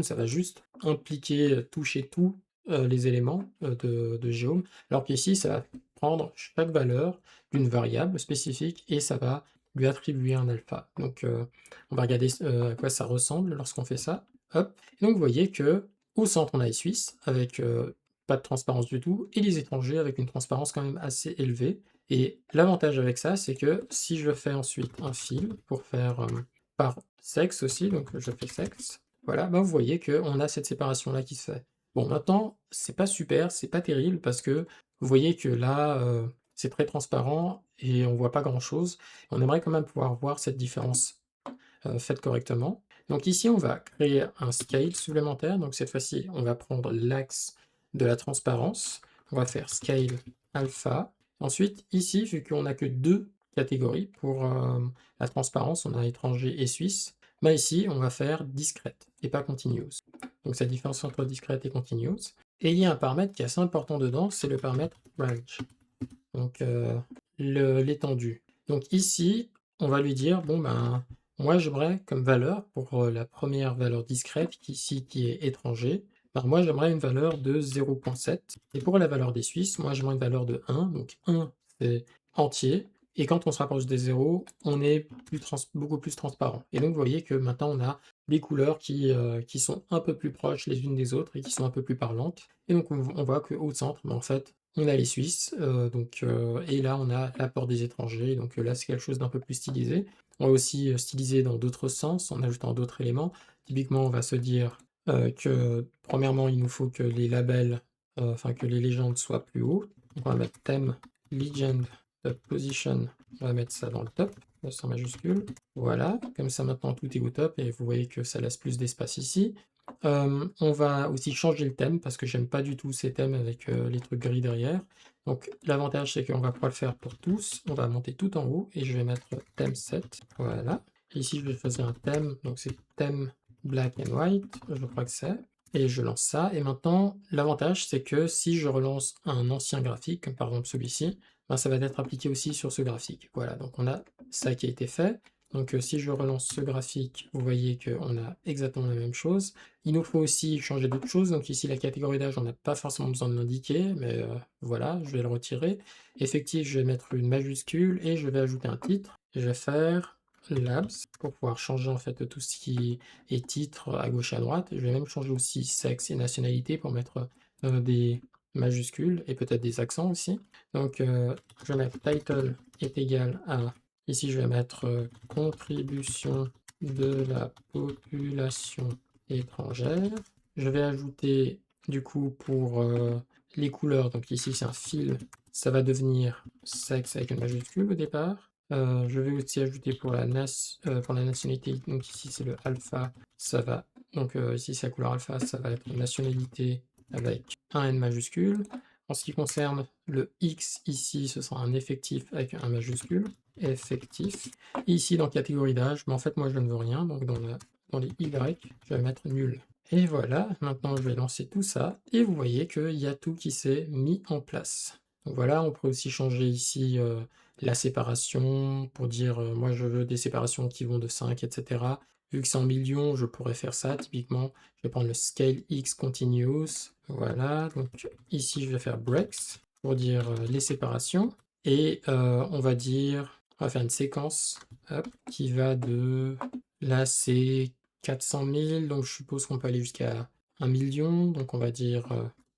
ça va juste impliquer, toucher tous les éléments de géome, alors qu'ici, ça va prendre chaque valeur d'une variable spécifique et ça va lui attribuer un alpha. Donc on va regarder à quoi ça ressemble lorsqu'on fait ça. Hop. Et donc vous voyez que au centre, on a les Suisses avec pas de transparence du tout, et les étrangers avec une transparence quand même assez élevée. Et l'avantage avec ça, c'est que si je fais ensuite un fil pour faire par sexe aussi, donc je fais sexe, voilà, bah vous voyez qu'on a cette séparation-là qui se fait. Bon, maintenant, c'est pas super, c'est pas terrible, parce que vous voyez que là, c'est très transparent et on voit pas grand-chose. On aimerait quand même pouvoir voir cette différence faite correctement. Donc ici, on va créer un scale supplémentaire. Donc cette fois-ci, on va prendre l'axe de la transparence. On va faire scale alpha. Ensuite, ici, vu qu'on n'a que deux catégories pour la transparence, on a étranger et suisse, bah ici, on va faire discrète et pas continuous. Donc c'est la différence entre discrète et continuous. Et il y a un paramètre qui est assez important dedans, c'est le paramètre range. Donc l'étendue. Donc ici, on va lui dire, bon ben, moi j'aimerais comme valeur, pour la première valeur discrète, ici qui est étranger, ben, moi j'aimerais une valeur de 0,7. Et pour la valeur des Suisses, moi j'aimerais une valeur de 1. Donc 1, c'est entier. Et quand on se rapproche des 0, on est beaucoup plus transparent. Et donc vous voyez que maintenant on a des couleurs qui sont un peu plus proches les unes des autres et qui sont un peu plus parlantes. Et donc on voit qu'au centre, ben, en fait, on a les Suisses, et là on a l'apport des étrangers, donc là c'est quelque chose d'un peu plus stylisé. On va aussi styliser dans d'autres sens, en ajoutant d'autres éléments. Typiquement, on va se dire que premièrement, il nous faut que les labels, enfin que les légendes soient plus hauts. Donc on va mettre thème legend position, on va mettre ça dans le top, sans majuscule. Voilà, comme ça maintenant tout est au top et vous voyez que ça laisse plus d'espace ici. On va aussi changer le thème parce que j'aime pas du tout ces thèmes avec les trucs gris derrière. Donc l'avantage c'est qu'on va pouvoir le faire pour tous. On va monter tout en haut et je vais mettre thème 7. Voilà. Et ici je vais choisir un thème, donc c'est thème black and white, je crois que c'est. Et je lance ça. Et maintenant, l'avantage c'est que si je relance un ancien graphique, comme par exemple celui-ci, ben, ça va être appliqué aussi sur ce graphique. Voilà, donc on a ça qui a été fait. Donc si je relance ce graphique, vous voyez qu'on a exactement la même chose. Il nous faut aussi changer d'autres choses. Donc ici, la catégorie d'âge, on n'a pas forcément besoin de l'indiquer, mais voilà, je vais le retirer. Effectif, je vais mettre une majuscule et je vais ajouter un titre. Je vais faire labs pour pouvoir changer en fait tout ce qui est titre à gauche et à droite. Je vais même changer aussi sexe et nationalité pour mettre des majuscules et peut-être des accents aussi. Donc je vais mettre title est égal à, ici je vais mettre contribution de la population étrangère. Je vais ajouter du coup pour les couleurs, donc ici c'est un fil, ça va devenir sexe avec une majuscule au départ. Je vais aussi ajouter pour la nationalité, donc ici c'est le alpha, ça va, donc ici c'est la couleur alpha, ça va être nationalité avec un N majuscule. En ce qui concerne le X, ici ce sera un effectif avec un majuscule, effectif. Et ici dans catégorie d'âge, mais en fait moi je ne veux rien, donc dans les Y, je vais mettre nul. Et voilà, maintenant je vais lancer tout ça, et vous voyez qu'il y a tout qui s'est mis en place. Donc voilà, on peut aussi changer ici la séparation, pour dire moi je veux des séparations qui vont de 5, etc. Vu que c'est en millions, je pourrais faire ça, typiquement, je vais prendre le scale X continuous, voilà, donc ici je vais faire breaks, pour dire les séparations, et on va faire une séquence, hop, qui va de, là c'est 400 000, donc je suppose qu'on peut aller jusqu'à 1 million, donc on va dire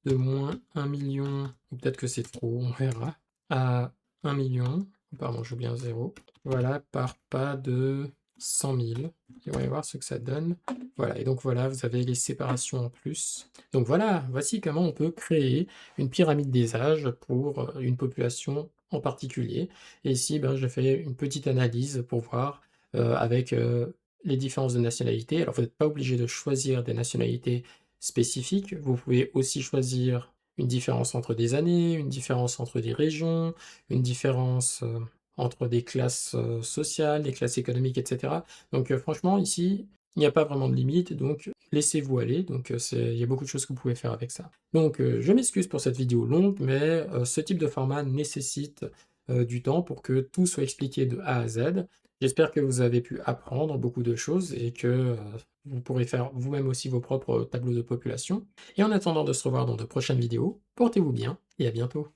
de moins 1 million, ou peut-être que c'est trop, on verra, à 1 million, pardon, j'ai oublié un 0, voilà, par pas de 100 000, et on va voir ce que ça donne. Voilà, et donc voilà, vous avez les séparations en plus. Donc voilà, voici comment on peut créer une pyramide des âges pour une population en particulier. Et ici, ben, je fais une petite analyse pour voir avec, les différences de nationalité. Alors vous n'êtes pas obligé de choisir des nationalités spécifiques, vous pouvez aussi choisir une différence entre des années, une différence entre des régions, une différence, entre des classes, sociales, des classes économiques et cetera. Donc, franchement ici, il n'y a pas vraiment de limite, donc laissez-vous aller, donc, il y a beaucoup de choses que vous pouvez faire avec ça. Donc, je m'excuse pour cette vidéo longue, mais, ce type de format nécessite, du temps pour que tout soit expliqué de A à Z. J'espère que vous avez pu apprendre beaucoup de choses et que, vous pourrez faire vous-même aussi vos propres tableaux de population. Et en attendant de se revoir dans de prochaines vidéos, portez-vous bien et à bientôt.